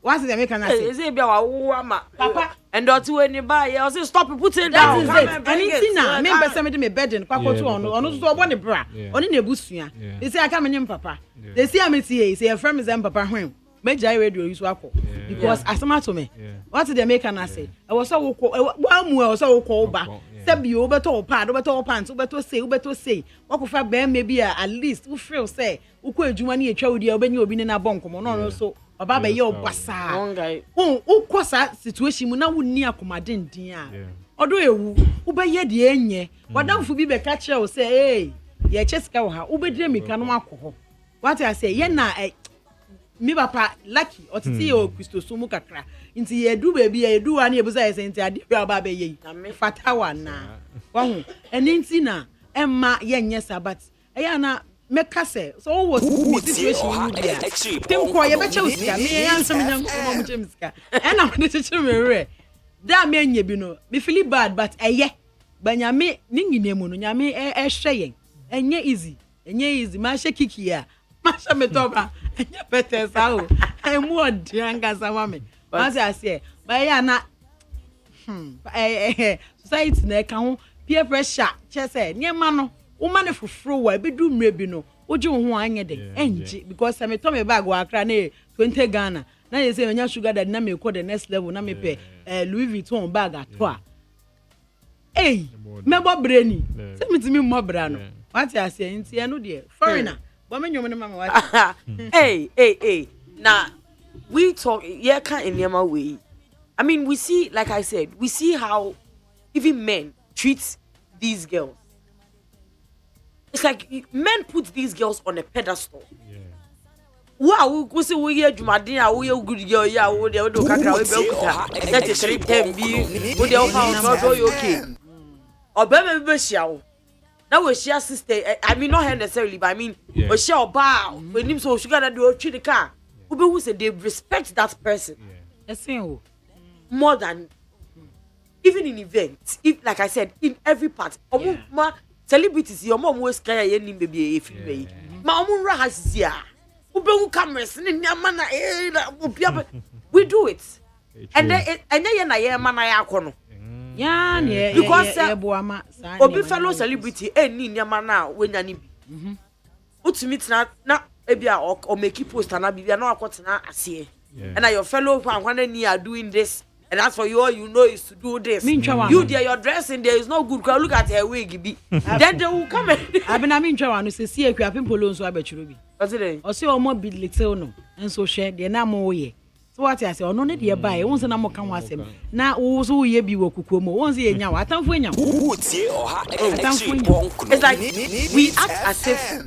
what's the make na say is e bia wa wo ama papa and dot we ni ba ya say stop put it down anything na me be se me de me bed kwakoto ono so obo ne bra oni na ebusua they say aka me nyim papa they say am tie say your friend is am papa hwen meja radio use akọ because asema to me what the make na say I was so wa mu e so wo ba sabi o beto pad o beto pants o beto say wakofa be me bi at least we feel say wo ko adwuma na etwa wodi obenya obi ne na bonkomo no so baba be ye obasa wo kosa situation mu na wo ni akomaden din a odo ewu wo be ye de enye wadamfo bi be ka kire o say eh ye cheska wo ha wo be dire mika no akọ what I say ye na mi papa lucky otiti o Kristo sumu kakra nti ye du baby ye du wa na ebusa ye senti ade bia ba be ye na fatawa na wahu eni nti na emma ye nye sabat eya na meka se so wo situation you bia tem ko ye be che usika me ye ansem nya ko mo che usika e na me che me re da me nya bi no me feel bad but eye banya me ningine mu no nya me e hwe yen enye easy ma hye kiki ya masha metoba enya pete sao emu odianga sama me mase ase ba ya na society na ka ho peer pressure chese niema no wo ma ne foforo wa be du mre bi no oje wo ho anye de enje because me to me bag wa akra na 20 Ghana na ye say enya sugar daddy na me ko the next level na me pe Louis Vuitton bag ato a me bo breni se mitimi mo bra no what ase nti eno de foreigner but me nyom ne mama what hey now we talk yeah can in your way. I mean we see, like I said, we see how even men treat these girls. It's like men put these girls on a pedestal. Wow, we say we hear Jumadina, we are good girl, yeah, we do kakra, we be that is 310 be, we do how okay. Or baby be show. Now we share sister, I mean not her necessarily, but I mean we share bow when him so sugar that do treat the car. Who say they respect that person. More than even in events, if like I said, in every part. Ma celebrities, your mom was kaya any baby if you may. Ma omun rahasiya. Ube cameras ni mana we do it. And then na ye mana ya kono. Yeah, because obi fellow celebrity ni nyama na wenya ni bi. Ultimate na ebia or make post na bibia na akotena ase. And your fellow ni are doing this. And as for you, all you know is to do this. You there, your dressing there is no good. Look at her wig, be. Then they will come and. I've been having trouble. See, you have been pulling so I bet you be. What's it? Or see, or more big little no, and so share the name ye. So what I say, or no need ye buy. Once an amo can was him. Now, also ye be wokumo. Once ye now, I don't win you. It's like we act as if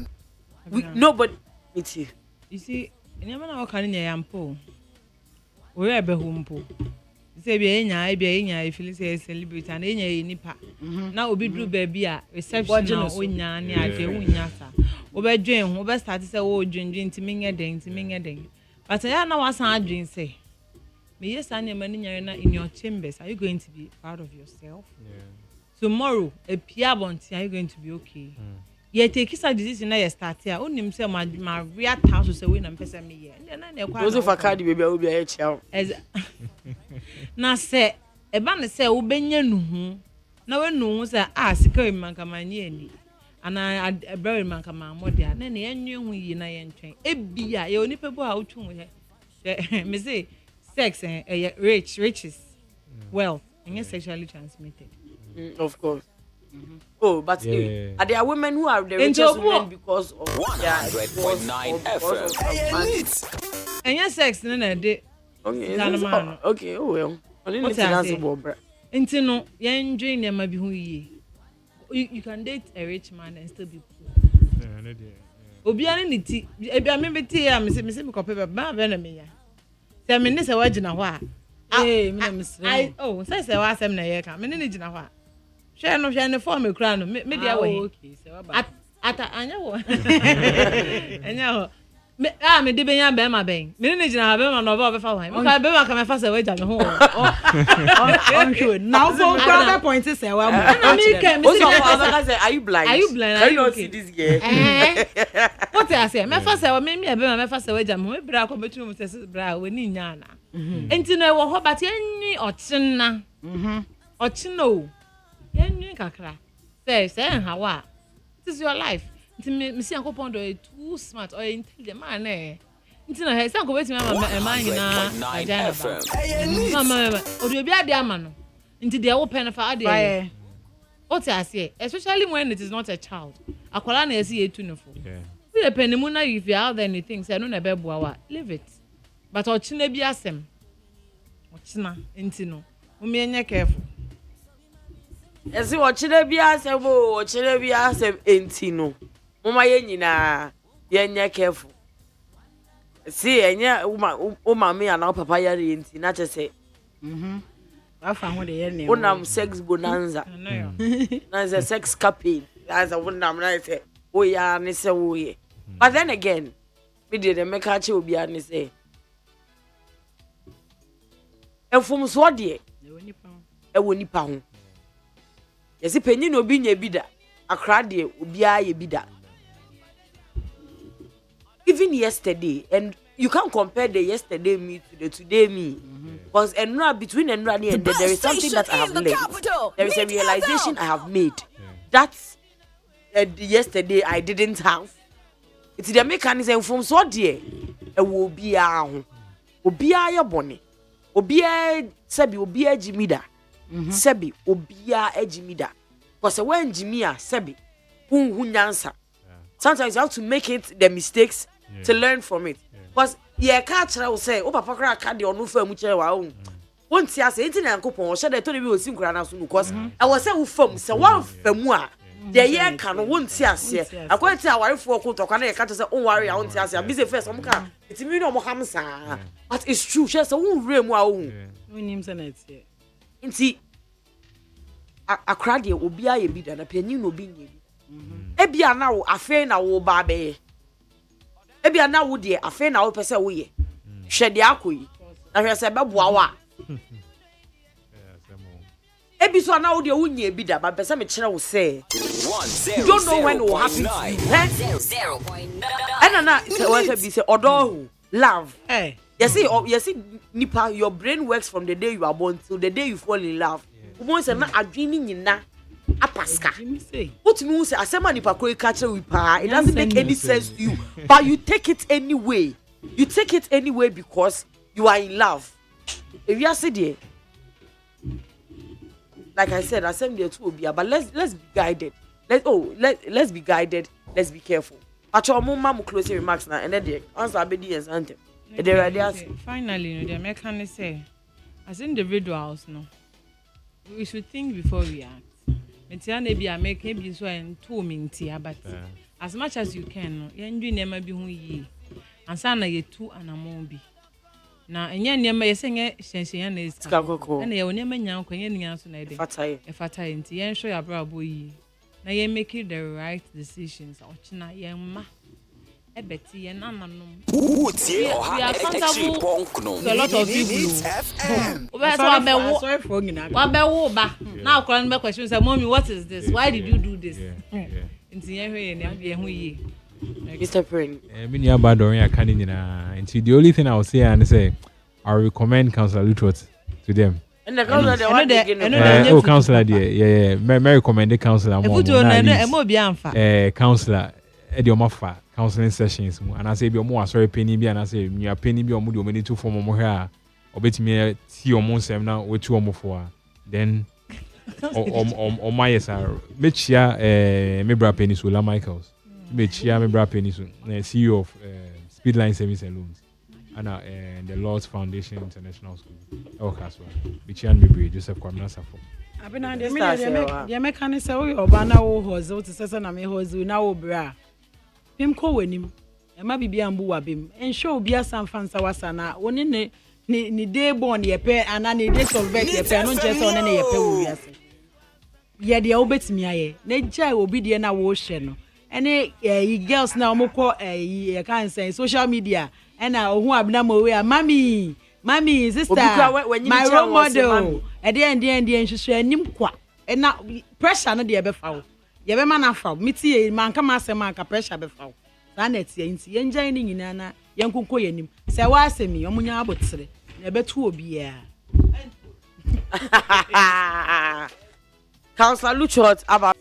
we nobody. It's you see, never know can ye ampo. We are behumpo. say be enya feel say celebrate and enya nipa na obi dru baby a reception na onya ne ade wonya sa obedwen ho be start say wo dwendwen ntimi nye den but ya na wasan adwen say me yes and man na in your chambers are you going to be proud of yourself tomorrow a pia bonti are you going to be okay ye take such decision na you start here onim say ma real house say we na pesa me here na na kwa Joseph Akadi baby obi a chia na say e ba ne say wo benya nuhu na we nuhu say sika we man kama nye ni ana brother man kama modia na ne enwe hu yi na ye ntwen ebia ye oni pebu a utwu he me say sex riches wealth and sexually transmitted of course. Oh, but there are women who are the richest women because of 100.9 FM. And your sex, no, they. Okay, oh well. I didn't answer Bobra. Until no, you enjoy them, maybe who you can date a rich man and still be poor. Obiani ni ti, I remember tea. I'm saying, copy a bad enemy. Say, I'm in this original. Oh, says I was 7 years. I'm in the share no form a crown, me dear way. Okay, so at Anya. Me did be my bang. Minute I have been over for him. Okay, I come fast away down home. I'm sure. Now, for point to say, are you blind? Are you blind? Can you not see this year? What I say, my first hour made me a my first away jam. We bra come between Mrs. Bra, we need Yana. And to know what about any or China. Or Chino. Yen kakra. Say how this is your life. Me see uncle Pondo too smart or intelligent man eh. Nti na he say uncle wait me man na agenda ba. Mama odo bi ade ama no. Nti de wo pen fa ade. What I say, especially when it is not a child. Akwala na esi etu no fo. We the pen mu na if you out there anything say no na be boa leave it. But ochina bi asem. Ochina nti no. Umi enye careful. Esi ochina bi asem enti no. Mama ye nyina ye nya careful. See enya uma me ana papa yare enti na chese. Afa ho de ye ne. Unam sex bonanza. Na is a sex campaign. As a unam na say o ya ne se wo ye. But then again, me dey the make ache obi an say. Enfum so de e woni pa ho. Yesi penyi no obi nya bi da. Akra de obi a ye bi da. Even yesterday, and you can't compare the yesterday me to the today me. Because between Enra and there is something that I have learned. There is a realization I have made. That yesterday I didn't have. It's the mechanism from so dear. It will be a home. Obia ya boni. Obia sebi obia jimida. Sebi obia ejimida. Because when jimia sebi unyansa. Sometimes you have to make it the mistakes to learn from it. Because ye catch will say, oh papa crack candy or no firm which I own. Won't see us anything and coupon or shall I told you sing because I was so firm, so one firm. The year can won't see us here. I quite tell our wife for to can I can't say, oh worry, I won't see us. I'm busy first. It's me no Mohamsa. But it's true, she has a wound room. We names and it's here. And see a crowd will be a bit and a penny no being. Ebia now afe na wo ba be ebia na wo de afe na wo pese wo ye hwede akoyi na hwe se be boa wa ebi so na wo de wo nya bi da ba pese me kire wo say you don't know when it will happen 0.9 na se wo say bi say odo love you see nipa your brain works from the day you are born till the day you fall in love wo say na adwini nyina apaska what me say asema nipa ko catch we pa it doesn't make any sense to you but you take it anyway because you are in love if you are there like I said asem there too obi but let's be guided let's be guided let's be careful acho mo ma mo closing remarks na and then answer abedi and anthem finally no the mechanic say as individuals no we should think before we act. Metiana be a make maybe so and 2 minutes, but as much as you can, you do never be who ye. And sana ye 2 and a mombi. na enye nneema yesenye hyenhyen na iska Skakoko. na ye onneema nya ko enye nya so na ide Fataye. e fata nti yen hwe abrabo yi na ye make the right decisions ochina yen ma e beti yen nananom Utie we are extra comfortable to a lot of people FM. Sorry for ngina. wabewo ba na akora no be question say mommy what is this why did you do this Yeah. nti yen hwe ye ho yi Mr. Pring. Me near bad or I can't in the only thing I will say and say I recommend Councillor Lutrot to them. And the girl that one know Councillor dear, yeah. Me recommend the councillor more. efutu na no e mo bi amfa Councillor the omafa counseling sessions and I say be more sorry penny be and I say you are penny be omo many two form mo here obetimi ti omo nsem na we two omo for then o my sir mechia me bra penny Sola Michaels mechia me bra penny CEO of Speedline Savings and Loans and the Lord's Foundation International School Kaswa mechia me bra Joseph Kwamina Safo Abena de me kan say we oba na wo hoze wo tse na me hoze na wo bra pim ko wanim e ma bibia mbu wa bim ensho obi asamfansa wasa na woni ni day born ye pe ana ni day of birth ye pe no nje so ne ye pe wo wiase ye de obetimi aye na jai obi de na wo hye no ene girls na omukọ ye kan say social media ena ohun Abena Moet mami sister my role model e de nhwehwe anim kwa na pressure no de ye be fa wo ye be ma na fa miti ye man ka ma asem anka pressure be fa wo sa na tie nti ye njan ni nyina na ye nkonko ye nim se wa asemi omunya abotre na be tu obi ya Councillor Luchot about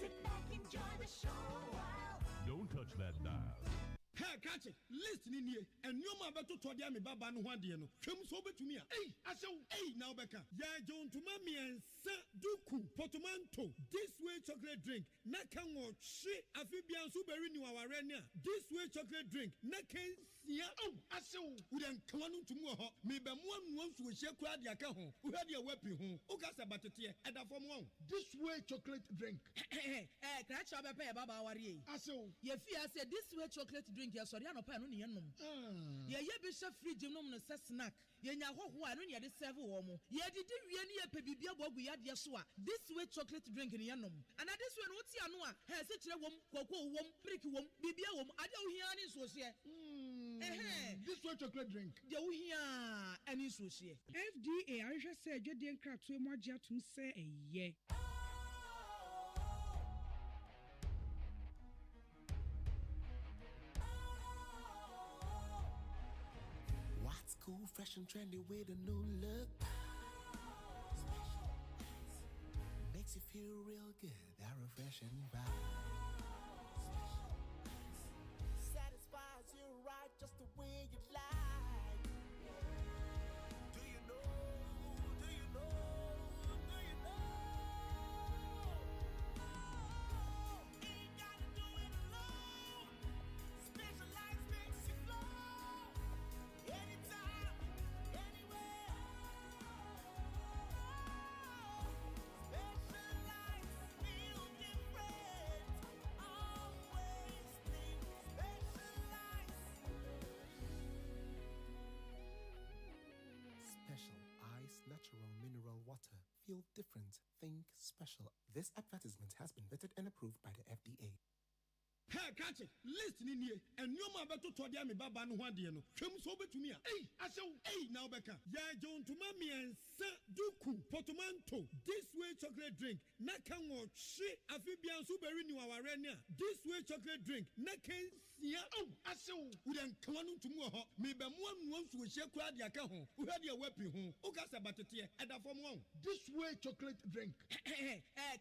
listening here and you ma beto to dia me baba no hwade no twem so betumi a asew na obeka ya jon to ma miensa duku potomanto this way chocolate drink na kan wo hwe afibia so beri ni waware ne this way chocolate drink na kan sia asew udan kawanu tumu ho me be mo anu nso hye kura de aka ho uhade a wapi ho ukasa batete eda fom ho this way chocolate drink kracha be pe baba ware asew ye fia say this way chocolate drink ya sori anopa no ne yenom ye be she fridge nom no se snack ye nya hoho a no ne de serve wo mo ye didi wie ne ye pe bibia bogu ya de so a this way chocolate drink ne yenom ana this way no ti ano a he se kire wom koko wom brick wom bibia wom ade wo hia ne so se this way chocolate drink de wo hia ani so se FDA ahwehwe se adwede nkrato mu agye atum se eye What's cool, fresh and trendy with a new look? Makes you feel real good, that refreshing vibe. Satisfies you right just the way you like. Do you know? Do you know? Do you know? Ain't gotta do it alone. Specialized makes you flow. Anytime, anywhere. Specialized feel different. Always think specialized. Special ice, natural mineral water. Feel different. Think special. This advertisement has been vetted and approved by the FDA. Hey, catch it. Listening here, and you ma beto to dia me baba no hwade no. Twem so betumi a. Asew, na obeka. Ya jon to ma miensa duku potomanto. This way chocolate drink. Na kan wo hwe afibia so beri ni waware ne a. This way chocolate drink. Na kan sia. Asew, udan kawanu tumu ho. Me be mo anu nso hye kura de aka ho. Uhade a wapi ho. Ukasa batete eda fom ho. This way chocolate drink.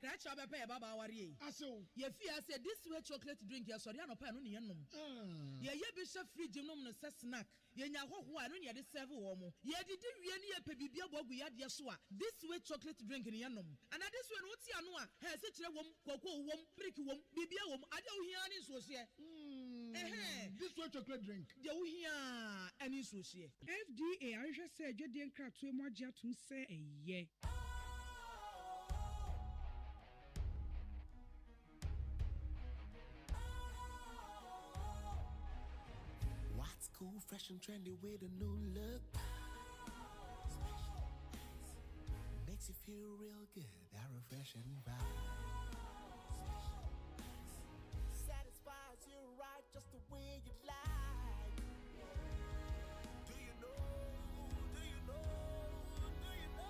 kracha be pe baba ware Asew, ye fia say this way chocolate drink ya sori anopa no ne yenom ye be she fridge nom no se snack ye nya hoho a no ne de serve wo mo ye didi wie ne ye pe bibia bogu ya de so a this way chocolate drink ne yenom ana this way no ti ano a he se kire wom koko wom brick wom bibia wom ade wo hia ne so se this way chocolate drink. de wo hia ani so se FDA ahwehwe se adwede nkrato mu agye atum se eye What's cool, fresh and trendy with a new look? makes you feel real good. That refreshing vibe. Satisfies you right just the way you like. Do you know? Do you know? Do you know?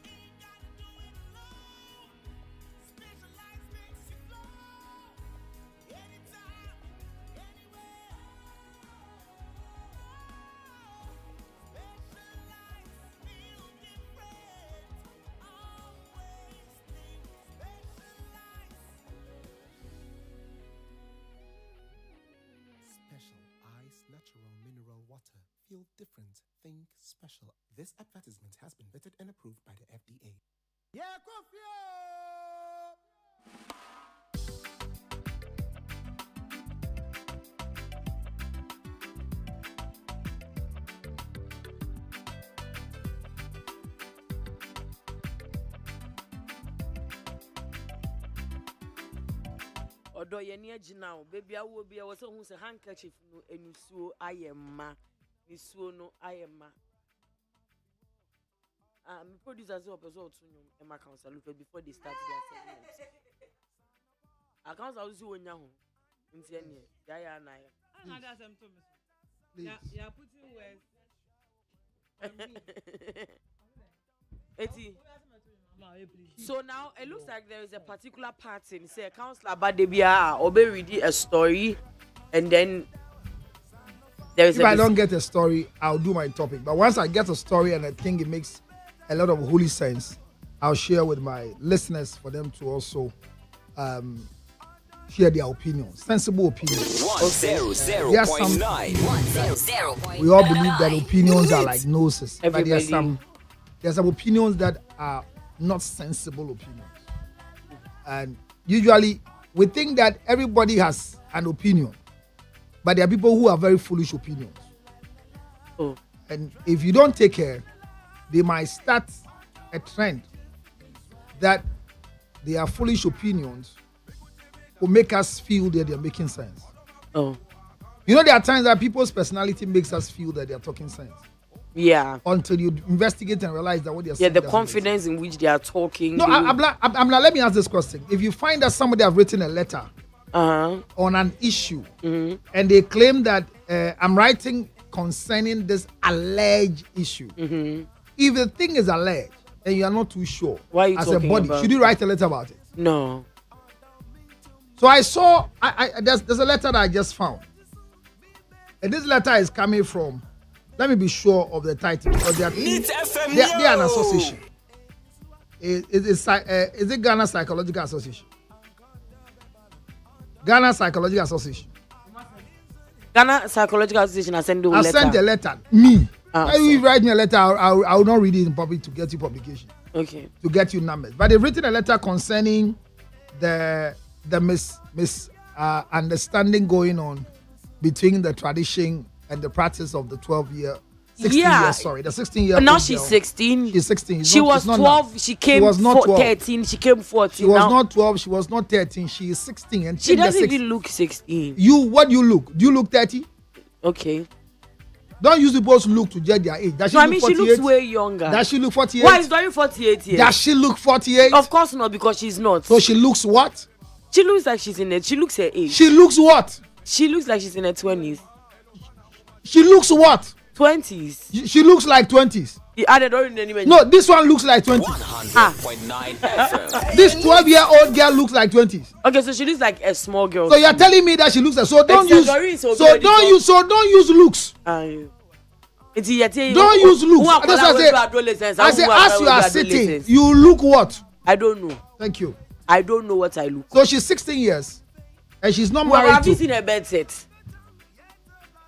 Ain't gotta do it alone. Specialized makes you flow. Anytime, anywhere. Specialized feel different. Always think specialized. Special ice natural mineral water. Feel different. Think special. This advertisement has been vetted and approved by the FDA. Yeah, coffee. Odo ye ni agina o baby awo bia wo se hu se handkerchief no enusuo ayema nisuo no ayema me producers say opeso otunyo e ma council before they start their segment accounts also wonya ho nti ene ya na ya Another them to me. Yeah, putting words. Eti. So now it looks like there is a particular pattern. Say a counselor Badebia or be reading a story, and then there is. If I don't get a story, I'll do my topic. But once I get a story and I think it makes a lot of holy sense, I'll share with my listeners for them to also share their opinions, sensible opinions. 100.9. We all believe that opinions are like noses, but Everybody. there's some opinions that are not sensible opinions. And usually we think that everybody has an opinion, but there are people who have very foolish opinions. Oh. And if you don't take care, they might start a trend that their foolish opinions will make us feel that they're making sense. Oh. You know, there are times that people's personality makes us feel that they're talking sense. Yeah. Until you investigate and realize that what they're Yeah, saying. the doesn't confidence in which they are talking. make sense. No, I'm not. Let me ask this question. If you find that somebody have written a letter on an issue and they claim that I'm writing concerning this alleged issue, if the thing is alleged and you are not too sure, Why are you as a talking body, about should you write a letter about it? No. So I saw, there's a letter that I just found. And this letter is coming from, let me be sure of the title, because they are an association. Is it Ghana Psychological Association? Ghana Psychological Association. Ghana Psychological Association has sent the letter. I sent a letter. Me. Ah, If you write me a letter, I will not read it in public to get you publication. Okay. To get you numbers. But they've written a letter concerning the understanding going on between the tradition and the practice of the 16 years, sorry, the 16-year. But now she's 16. She's 16. She was 12. She came 13. She came 14. She was not 12. She was not 13. She is 16. And She doesn't even look 16. What do you look? Do you look 30? Okay. Don't use supposed to look to judge their age. Does she No, I look mean, 48? she looks way younger. Does she look 48? Why is Dory 48 years? Does she look 48? Of course not, because she's not. So she looks what? She looks like she's in it. She looks her age. She looks what? She looks like she's in her 20s. She looks what? 20s. She looks like 20s. He added already anyway. No, this one looks like 20s. 100.9 FM. This 12-year-old girl looks like 20s. Okay, so she looks like a small girl. So you're telling me that she looks like, so don't use looks. Don't use looks. I say as you are sitting, you look what? I don't know. Thank you. I don't know what I look. So she's 16 years and she's not Well, married have you to. seen her bed set?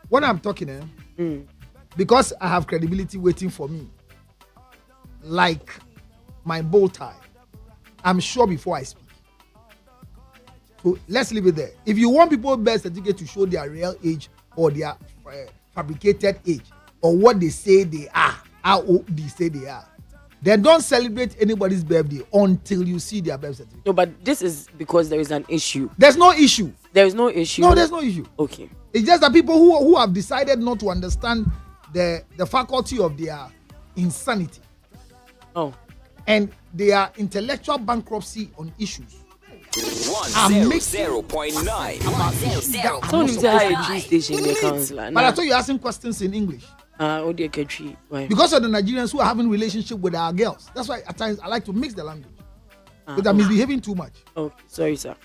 When I'm talking, because I have credibility waiting for me, like my bow tie, I'm sure before I speak. So let's leave it there. If you want people's birth certificate to show their real age or their fabricated age or what they say they are, how old they say they are, then don't celebrate anybody's birthday until you see their birth certificate. No, but this is because there is an issue. There's no issue. There is no issue. No, there's no issue. Okay. It's just that people who have decided not to understand the faculty of their insanity. Oh. And their intellectual bankruptcy on issues. 100.9. So you say how a tree station in the council. But I thought you asking questions in English. Oh dear, tree. Why? Because of the Nigerians who are having relationship with our girls. That's why at times I like to mix the language. Because I'm misbehaving too much. Oh, sorry, sir.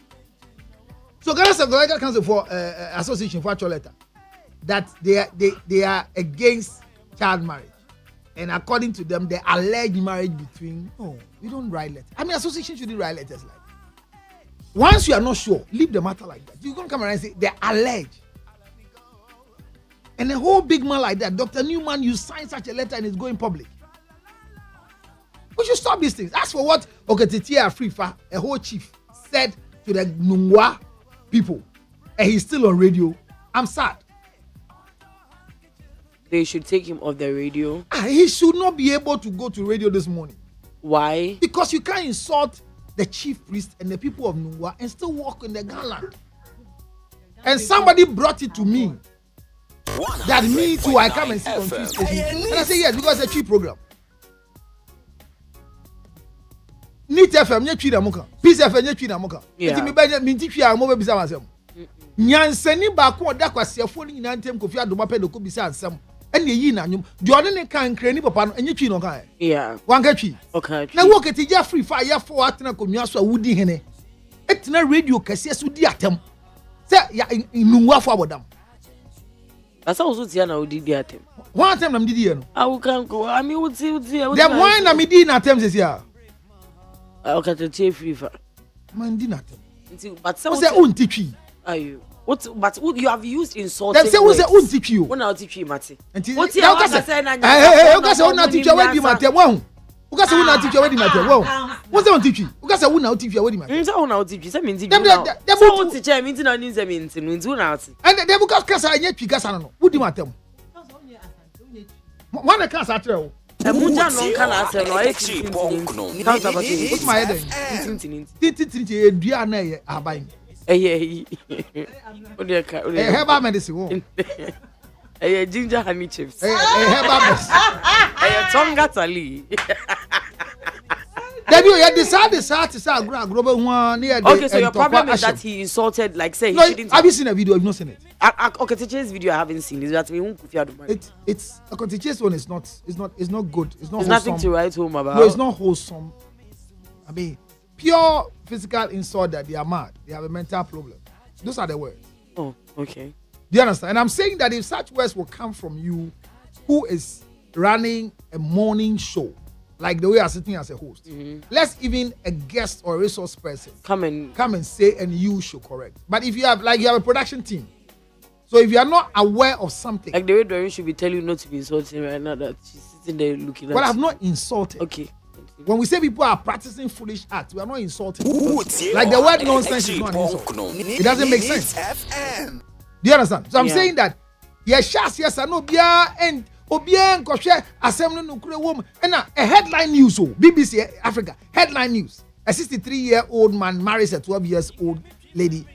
So Ghana Psychological Council for Association for actual letter that they are against child marriage. And according to them, the alleged marriage between we don't write letters. I mean, association shouldn't write letters like that. Once you are not sure, leave the matter like that. You can't come around and say they're alleged. And a whole big man like that, Dr. Newman, you sign such a letter and it's going public. We should stop these things. As for what Oketetia Afrifa, a whole chief, said to the Nungwa people, and he's still on radio, I'm sad. They should take him off the radio. He should not be able to go to radio this morning. Why? Because you can't insult the chief priest and the people of Nungwa and still walk in the Garland. And somebody brought it to me that me too, I come and sit on Tuesday. And I say yes, because it's a cheap program. Neat FM, nye twi na muka. Peace FM, nye twi na muka. Enti me ba me nti twi a mo be bisa masem. Nyansani ba ko da kwasiafo ni nyina ntem Kofi Adoma pe de ko bisa ansem. Ene yi na nyum. De one ne kan krani papa no enye twi no kan. Yeah. Wan ka twi. Okay. Na wo keti ja free fire ya fo atena konua so a wudi hene. Etina radio kase so di atem. Se ya nunwa fo abodam. That's also tia na odi di atem. One time na me di no. I can go. I mean odi. Dem why na me di na atem se ya. Okay, to take free for. Man di na atem. But so say unti twi. Are you? What? But you have used insulting. Dem say we say unti twi o. Una unti twi mate. What you say na nya. You say una unti twi we di mate wo. You say una unti twi we di mate wo. What say unti twi? You say una unti twi we di mate. Say una unti twi say me nti. Dem so unti twi me nti na ni say me nti no nti una unti. And dem because kasa anya twi kasa no. Wo di mate mo. One the kasa atre o. Emuja no kana ase no e chi counter but what's my head tintin edua na ye aban o de ka herbal medicine wo ginger honey chips herbal medicine tonga tali Debbie, you decide to say agro be one near the. Okay, so your problem is that he insulted, like say he shouldn't. Have you seen a video? I've not seen it. Okay, teacher's video I haven't seen. Is that me who Kofi Adoma? It's a teacher's one. It's not good. It's not. There's nothing to write home about. No, it's not wholesome. I mean, pure physical insult that they are mad. They have a mental problem. Those are the words. Oh, okay. Do you understand? And I'm saying that if such words will come from you, who is running a morning show, like the way I'm sitting as a host, let's even a guest or a resource person come and say, and you should correct. But if you have a production team, so if you are not aware of something, like the way Doreen should be telling you not to be insulting right now, that she's sitting there looking at. Well, I've not insulted. Okay. When we say people are practicing foolish acts, we are not insulting. Like the word nonsense is not an insult. It doesn't make sense. Do you understand? So I'm saying that yes, I know and Obien Koshe Assembly Nukure woman and a headline news, BBC Africa headline news. A 63-year-old man marries a 12-year-old lady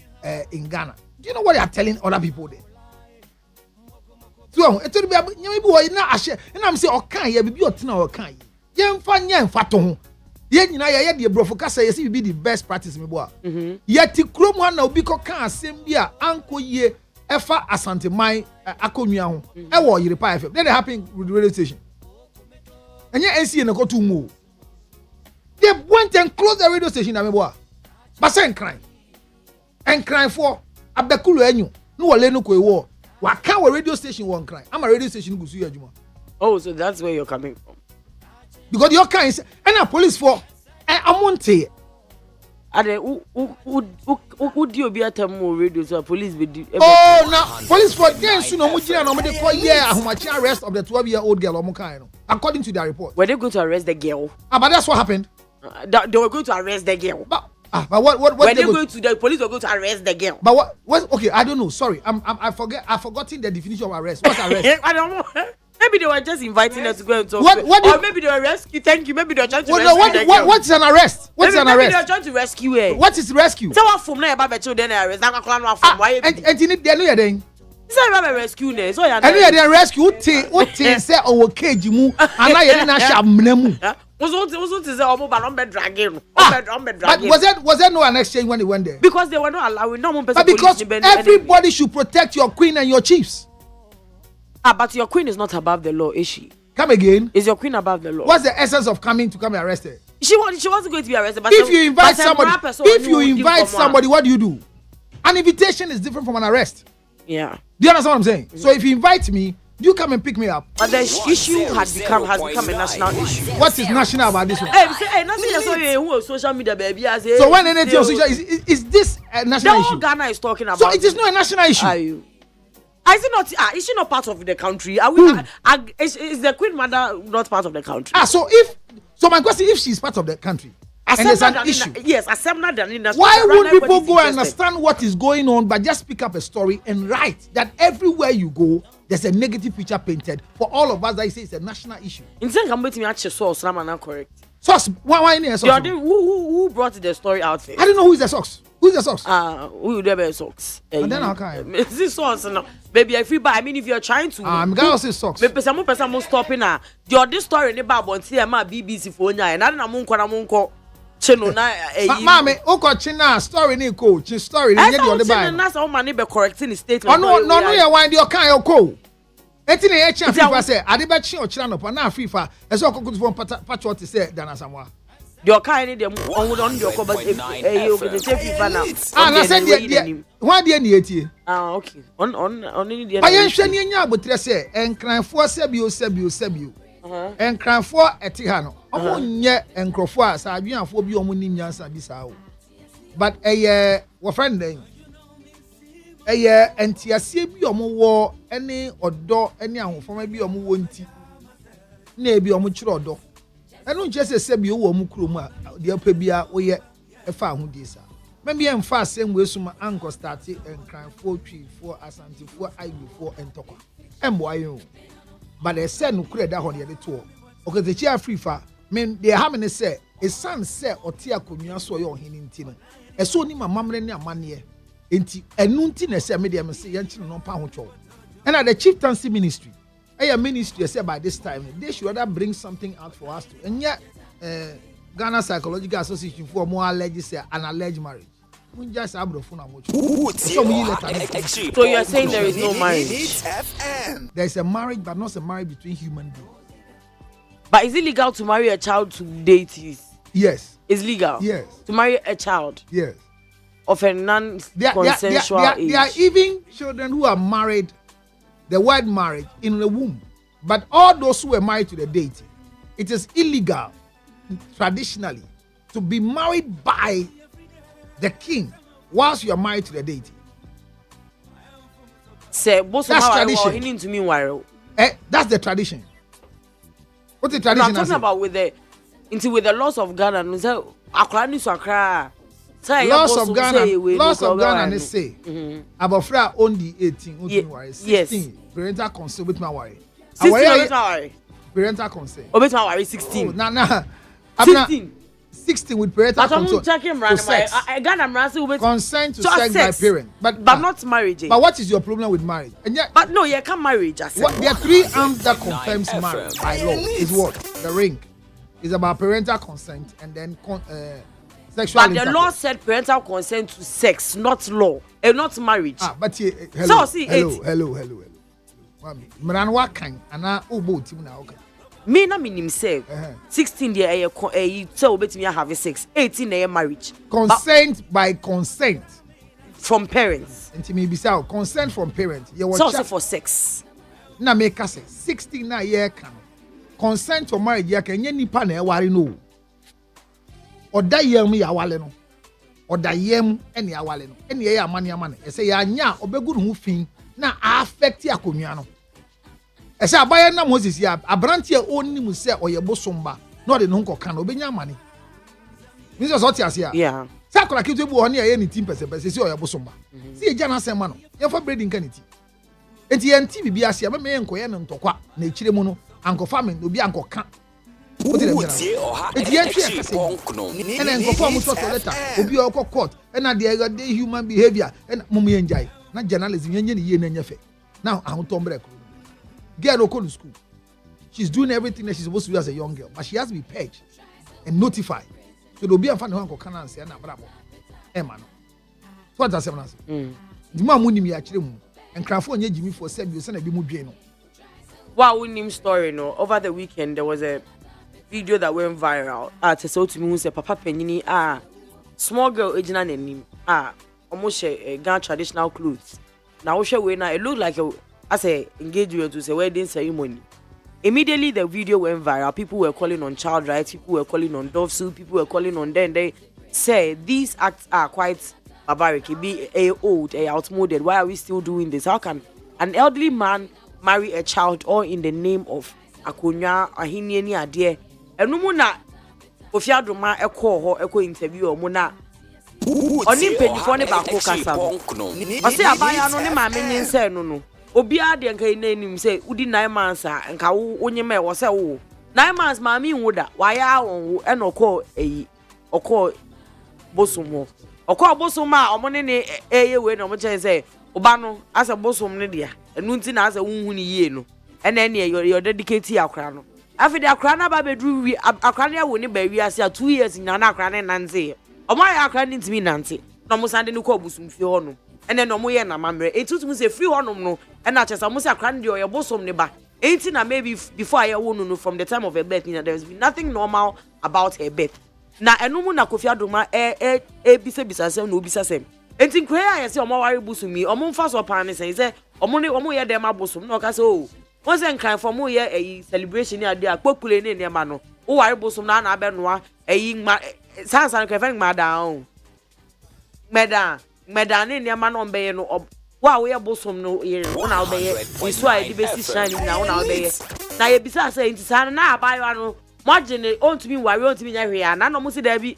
in Ghana. Do you know what they are telling other people there? So it will be and I'm saying, okay, you be okay. Yen faton. Yen ya the brofo say you be the best practice me boa. Yet krom one na obi ko kan asem bia anko ye efa asante mai akonua ho. E wo Yiripa FM. Then it happened with the radio station. And ye NCA na go to mo. They went and closed the radio station na me boa. But say crying. And crying for abekulu enyu. No wole no ko ewo. Wa kan we radio station won crying. I'm a radio station go su adwuma. Oh, so that's where you're coming from. Because your kind and a police for amonte. Are who do you be at a more radio so police be oh now police for then soon no they call arrest of the 12-year-old girl Omukano according to their report. Were they going to arrest the girl? But that's what happened. They were going to arrest the girl. But what were they going to the police were going to arrest the girl? But what okay, I don't know. Sorry. I've forgotten the definition of arrest. What's arrest? I don't know. Maybe they were just inviting her to go and talk. Or maybe they were rescue. Thank you. Maybe they were trying to rescue the girl. What's an arrest? What's an arrest? Maybe they were trying to rescue her. What is rescue? So what from now about children arrest? That clan from why? And you need they know then. say I rescue ne. So ya. And you dey rescue uti say owo cage mu ana ye na sha mnemu. Was say omo ba no be dragging. But was there no an exchange when he went there? Because they were not allowing no one person. But because everybody should protect your queen and your chiefs. But your queen is not above the law, is she? Come again. Is your queen above the law? What's the essence of coming to come and arrest her? She wasn't going to be arrested. But If you invite somebody, what do? An invitation is different from an arrest. Yeah. Do you understand what I'm saying? Mm-hmm. So if you invite me, you come and pick me up. But the issue has become a national issue. What is national about this one? Hey, nothing who social media, baby. So when anything on social is this a national issue? The whole Ghana is talking about. So it is not a national issue. Are you? Is it not? Is she not part of the country? Are we? Is the Queen Mother not part of the country? So my question: if she's part of the country, and there's an issue, yes, accept why won't people go and understand what is going on, but just pick up a story and write that everywhere you go, there's a negative picture painted for all of us that say it's a national issue? In fact, I'm waiting to source. I'm not correct. Source? Why in source? Who brought the story out there? I don't know who is the source. Who's the source? Who would ever socks? And then how can this source no? Baby, I mean, if you're trying to, I'm gonna say socks. Maybe some person stopping now. This story about BBC for you, and I don't know channel na mama oko china story ni ko chi story ni dey on the by na so man be correcting his statement no ya wan dey kan your ko enti na ye chi afifa say ade be chi o chira no pa na afifa e so okokutu for patch to say dana samwa the kind ni dem on the okoba you go dey fifa now na say dey why dey ni etie okay on ni dey ayen hwe ni nya abotre say enkranfo sebio enkranfo etiha no omo nye enkrofo a sa adwenafo bi omo nim nyansa bi sa o but wo friend den entiasie bi omo wo ene odo ene ahofoma bi omo wo nti na ebi omo kire odo enu nche se sebio wo omo kuro mu a de pa bia wo ye efa ahudi sa maybe emfa asem we suma anko start enkranfo twifo asantifo aigufo entokwa embo ayo but they said no kure da ho de to okay the chia frifa men they have me say a son say otia konua so ye ohini nti no e so ni mamamre ne amane enti enu nti na say me de me say ye nchi no pa ho cho and at the chieftaincy ministry ministry say by this time they should rather bring something out for us to and yet Ghana Psychological Association for more alleged say an alleged marriage. So you are saying there is no marriage? There is a marriage, but not a marriage between human beings. But is it legal to marry a child to deities? Yes. It's legal? Yes. To marry a child? Yes. Of a non-consensual age? There are even children who are married, the word marriage, in the womb. But all those who were married to the deity, it is illegal, traditionally, to be married by the king whilst you are married to the deity. That's tradition. To me, that's the tradition. What's the tradition? No, I'm talking about with the laws of Ghana. Laws of Ghana, they say about fra only 18, yes. Parental consent with my wife. 16 parental consent. Oh, with my wife 16. Nah. 16. 16 with parental consent. Consent to sex by parent. But not marriage. But what is your problem with marriage? And yet, but no, you can't marry. There are 3 arms that confirms marriage by law. Is what? The ring. Is about parental consent and then sexual intercourse. But the law said parental consent to sex, not law. Not marriage. But hello. So see, hello. Mran wa kan ana obo tim na okay. Me na minim say 16 there you say obetimi have sex, 18 na marriage. Consent by consent from parents. Enti me bisa consent from parents. You so for sex. Na make say 16 na year kan. Consent for marriage ya kan nye nipa na e ware no. Oda yam ya wale no. Oda yam ene ya wale no. Ene ya amane. E say ya nya obegu no fin na affect akonua no. E say abaye na Moses ya abrante onni mu se oyebosomba na ode no nkoka na obenya amane. Mr. Sotiasia. Yeah. Say akola kitu ebu oni aye ni team person say oyebosomba. See eja na sema no. Ye fa breeding kaniti. Enti ye nti bibia ase me enkoye no ntokwa na ekire mu no ankofa me obi ankoka. Enti ye twa kase. Ena enkofa mu to letter obi okọ court ena the human behavior ena mumu enjai. Na journalism yenye ni ye na nyefe Now I don't break. Girl no go to school. She's doing everything that she's supposed to do as a young girl, but she has to be paged and notified. So there'll be a fan who can answer na bravo. Man. So what does that mean? The man money me actually and Crawford and Jimmy for 7 years and a bit more drain. Wow, we name story no. Over the weekend there was a video that went viral. To so to me who say Papa Penini small girl ejina nanim almost a Ghana traditional clothes. Now we now it looked like as a engagement to say wedding ceremony. Immediately the video went viral. People were calling on child rights. People were calling on dove soup. People were calling on them. They say these acts are quite barbaric. Be old, outmoded. Why are we still doing this? How can an elderly man marry a child all in the name of akonya ahini ni ade? Enu mu na ofiadoma eko interview o mu na oni mpanyifo ne ba ko kasa. O se abaya no ne ma menyin se no. Obi ade nka inanim say udi 9 months nka wo onyema e wo say wo 9 months maami nwoda waya won wo e no ko eyi okọ bosom okọ bosom a omone ne eye we no mo che say oba no asa bosom ne dia enu nti na asa wunhu ni yie no ena ne your dedicate akra no afide akra na ba bedru wi akra ne wo ne ba wi ase 2 years nya na akra ne nanze omo ya akra ne ntimi nanze no mo sande ne ko bosom fi ho no ene no mo ye na mamre etutum say free ho no no ena chesa mo say akra ne your bosom ne ba enti na maybe before I won no from the time of her birth there's been nothing normal about her birth na enu mu na Kofi Adoma bisa sem no bisa sem enti nkwe ya say omo ware bosom mi omo mfa so pan ne say omo ye dem abosom na o ka say o won say nkan for mo ye a celebration ni ade akpokule ne ma no o ware bosom na na abenoa eyi sansan kefan ma down meda ne ma no mbe no wa we bosom no ye na obeye isu a di besi shine na na obeye na ye bisa say enti san na abayo no mogene ontumi ware ontumi nya hwe na no mo si da bi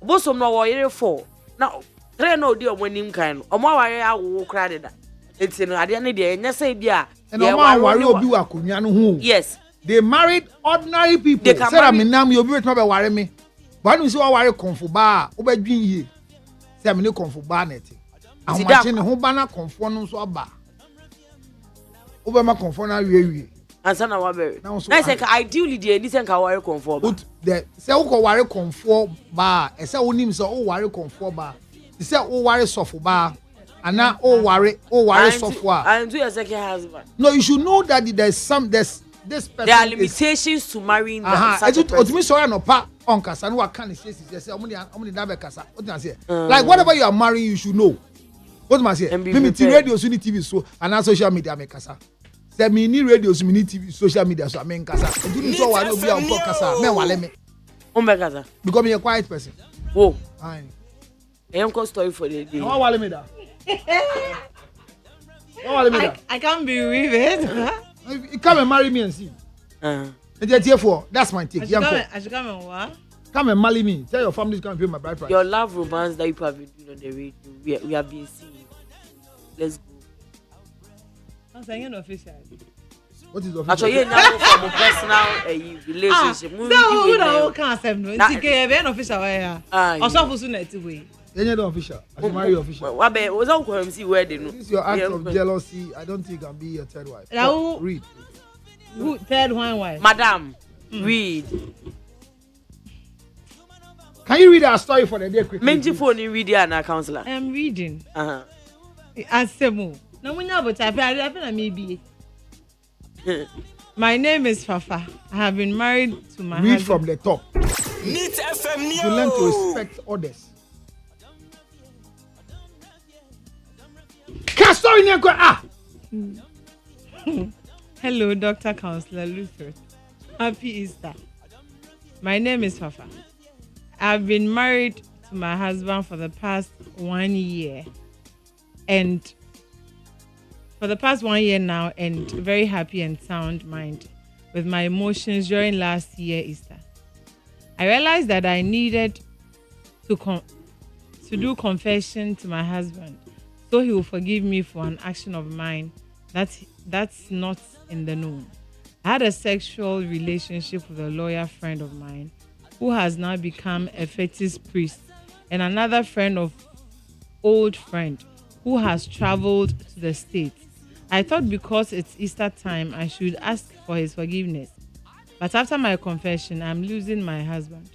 bosom no wo yere for na tre no di omonim kan no omo ware awo kra de da enti no ade ne de nya say bi a ye ware obi wa konwa no ho yes they married ordinary people say am nam you obi wetu be ware me but no say wa ware konfo ba o ba dwin yie say am ne konfo ba na ti amachine ho bana konfo no so aba obema konfo na wie ansa na wa be na say ka ideally dey ni say ka ware konfo ba the say wo ko ware konfo ba e say wonim say o ware konfo ba e say o ware sofo ba ana o ware sofo a and to your second husband no you should know that there's this person there are limitations to marrying that such a person. Otumi so no pa on kasa no wa kan say omo da be kasa what you say like whatever you are marrying you should know. What am I saying? Me radio so ni TV so and social media me kasa. Say me ni radio so me ni TV social media so me kasa. Do you so wale obi an kasa me wale me. Me kasa. Because me a quiet person. Oh. Aye. Enko story for the day. How wale me da? How wale me da? I can't believe it. You come and marry me and see. That's my take. I should come and what? Come and marry me. Tell your family to come and pay my bride price. Your love romance that you have been doing on the radio, we have been seeing. Let's go. I'm saying official. What is official? Actually, now from a personal relationship. No, no, can't say no. It's okay. Official, yeah. Also, for soon way. Any official? I should marry official. What be? Was uncle MC wedding? This is your act of jealousy. I don't think I'll be your third wife. Read. Who third wife? Madam, read. Can you read our story for the day quickly? Menji phone in reading and counselor. I am reading. Asemu. No we know but I maybe. My name is Fafa. I have been married to my Read husband. from the top. Meet FM News. To learn to respect others. Hello, Dr. Counselor Luther. Happy Easter. My name is Fafa. I've been married to my husband for the past 1 year. And for the past 1 year now, and very happy and sound mind with my emotions during last year Easter. I realized that I needed to do confession to my husband so he will forgive me for an action of mine that's not in the known. I had a sexual relationship with a lawyer friend of mine who has now become a fetish priest, and another friend of old friend who has traveled to the States. I thought because it's Easter time, I should ask for his forgiveness. But after my confession, I'm losing my husband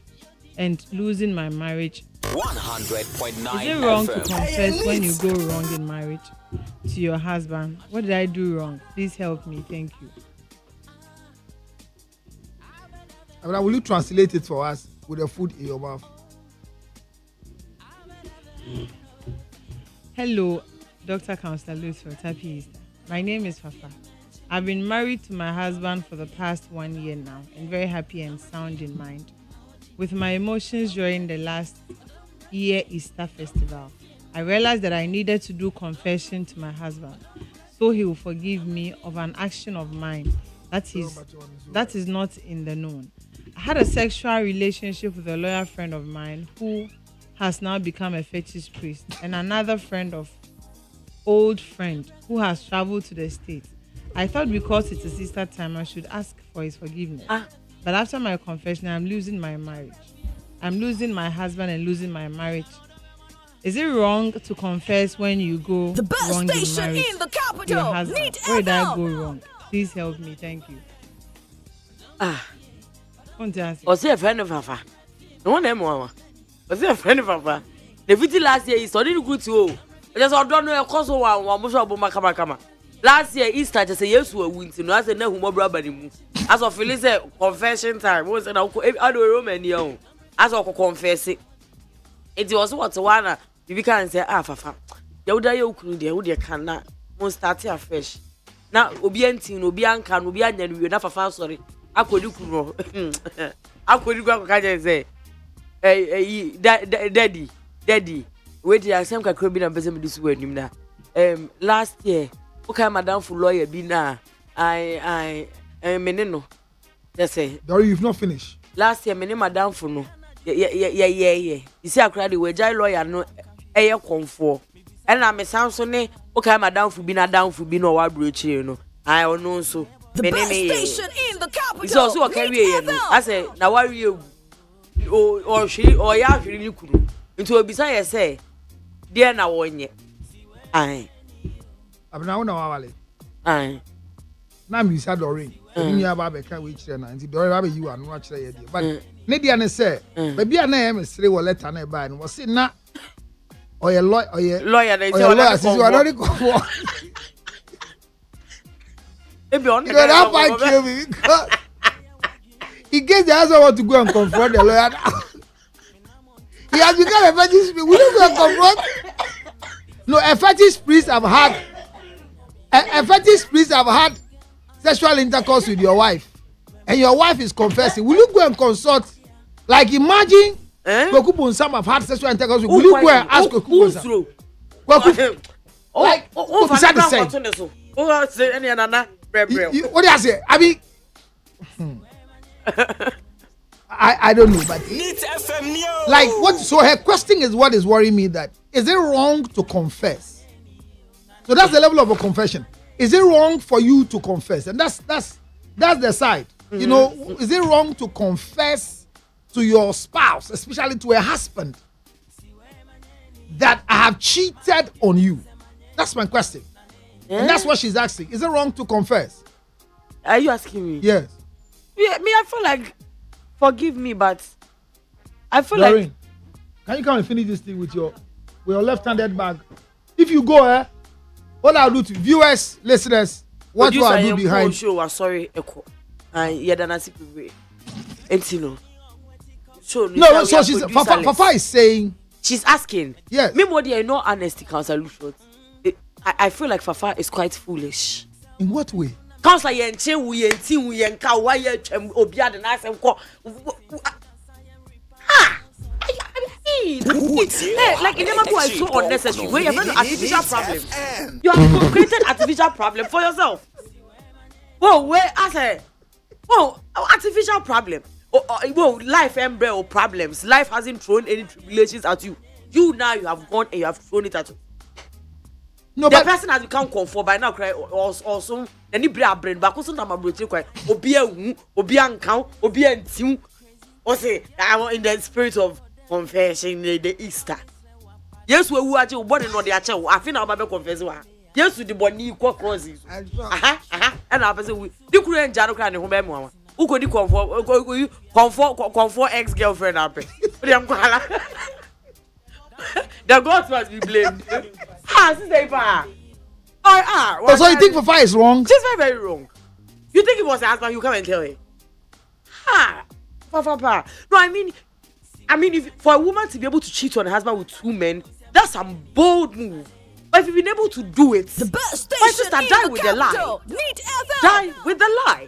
and losing my marriage. 100.9 Is it wrong to FM. confess when you go wrong in marriage to your husband? What did I do wrong? Please help me. Thank you. Abena, will you translate it for us with the food in your mouth? Hello, Dr. Counselor Lucifer Happy Easter. My name is Fafa. I've been married to my husband for the past 1 year now and very happy and sound in mind. With my emotions during the last year Easter festival, I realized that I needed to do confession to my husband so he will forgive me of an action of mine that is not in the known. I had a sexual relationship with a lawyer friend of mine who has now become a fetish priest, and another old friend who has traveled to the States. I thought because it's a sister time, I should ask for his forgiveness. But after my confession, I'm losing my marriage. I'm losing my husband and losing my marriage. Is it wrong to confess when you go wrong in marriage to your husband? Where did I go wrong? Please help me. Thank you. Was he a friend of Fafa? No one more. Was he a friend of Fafa? The video last year is already good to you. Just I don't know a cause one most of Kama. Last year Easter just say yes we win. No, I said no more brother. As of Phyllis confession time. Was an I do Roman young. As of confess it. It was what one you can say Fafa. You would you could there would you can not most start afresh. Now Obiantin, Obianca, Obian, you enough of sorry. I could look wrong. I could go say, hey, daddy. Wait, I some can be a business this way. Last year, okay, madam for lawyer be now. I menino. Just say, Dory, you've not finished. Last year, madam for no. Yeah. You see, I cried the jai lawyer no air comfort. And I'm a Samson, okay, madam for being a down for being no wild brooch, you know. I don't know so. The best station in the capital. It's also a career. I say, now why you or she or ya really could into a beside say, dear now one yet. Aye. I'm now no valley. Aye. Now you said Dory. You have a can't wait and Dory you are not say but maybe I say, maybe I name is 3 or letter and buy and was it not or a lawyer they say you are already go. Maybe on you don't find kill me because in case the husband want to go and confront the lawyer now. He has become a fetish priest. Will you go and confront? No, a fetish priest have had a fetish priest have had sexual intercourse with your wife, and your wife is confessing. Will you go and consult? Like imagine Kweku Bonsam have had sexual intercourse with. Will you go and ask Kweku Bonsam? Like beside the same. What do you say? I mean, I don't know, but like what? So her question is, what is worrying me? That is it wrong to confess? So that's the level of a confession. Is it wrong for you to confess? And that's the side. You know, is it wrong to confess to your spouse, especially to a husband, that I have cheated on you? That's my question. And that's what she's asking. Is it wrong to confess? Are you asking me? Yes. Yeah, me, I feel like, forgive me, but I feel Doreen, like. Can you come and finish this thing with your left-handed bag? If you go, what I'll do to viewers, listeners, what will I do behind? Show, sorry, echo. Yeah, then I see people. And you know. No, so she's Fafa is saying. She's asking. Yes. Me more than no honesty, Counselor Lucifer. I feel like Fafa is quite foolish. In what way? Counselor Yenche, we yenka, why Obia the nice and call. Like it never go so unnecessary. Where you're going to artificial problem. You have created artificial problem for yourself. Whoa, where I say, whoa, artificial problem. Whoa, life embryo problems. Life hasn't thrown any tribulations at you. You now you have gone and you have thrown it at you. No, the person has become comfort by now. Cry also. Any brain back. Also, I'm a brother. Cry. Obia count. Obia team. Or say I am in the spirit of confession the Easter. Yes, we are born in the actual. I think I'm about confessing. Yes, with the body equal crosses. And I say, we the Korean Jano can home mama. Who could you comfort ex-girlfriend up? The gods must be blamed. Sister Pa. Oh, so you think Fafa is wrong? She's very, very wrong. You think it was her husband, you come and tell her. Papa. No, I mean, if for a woman to be able to cheat on her husband with 2 men, that's a bold move. But if you've been able to do it, The best my station sister in died the with the lie. capital. Neat FM. Die with the lie.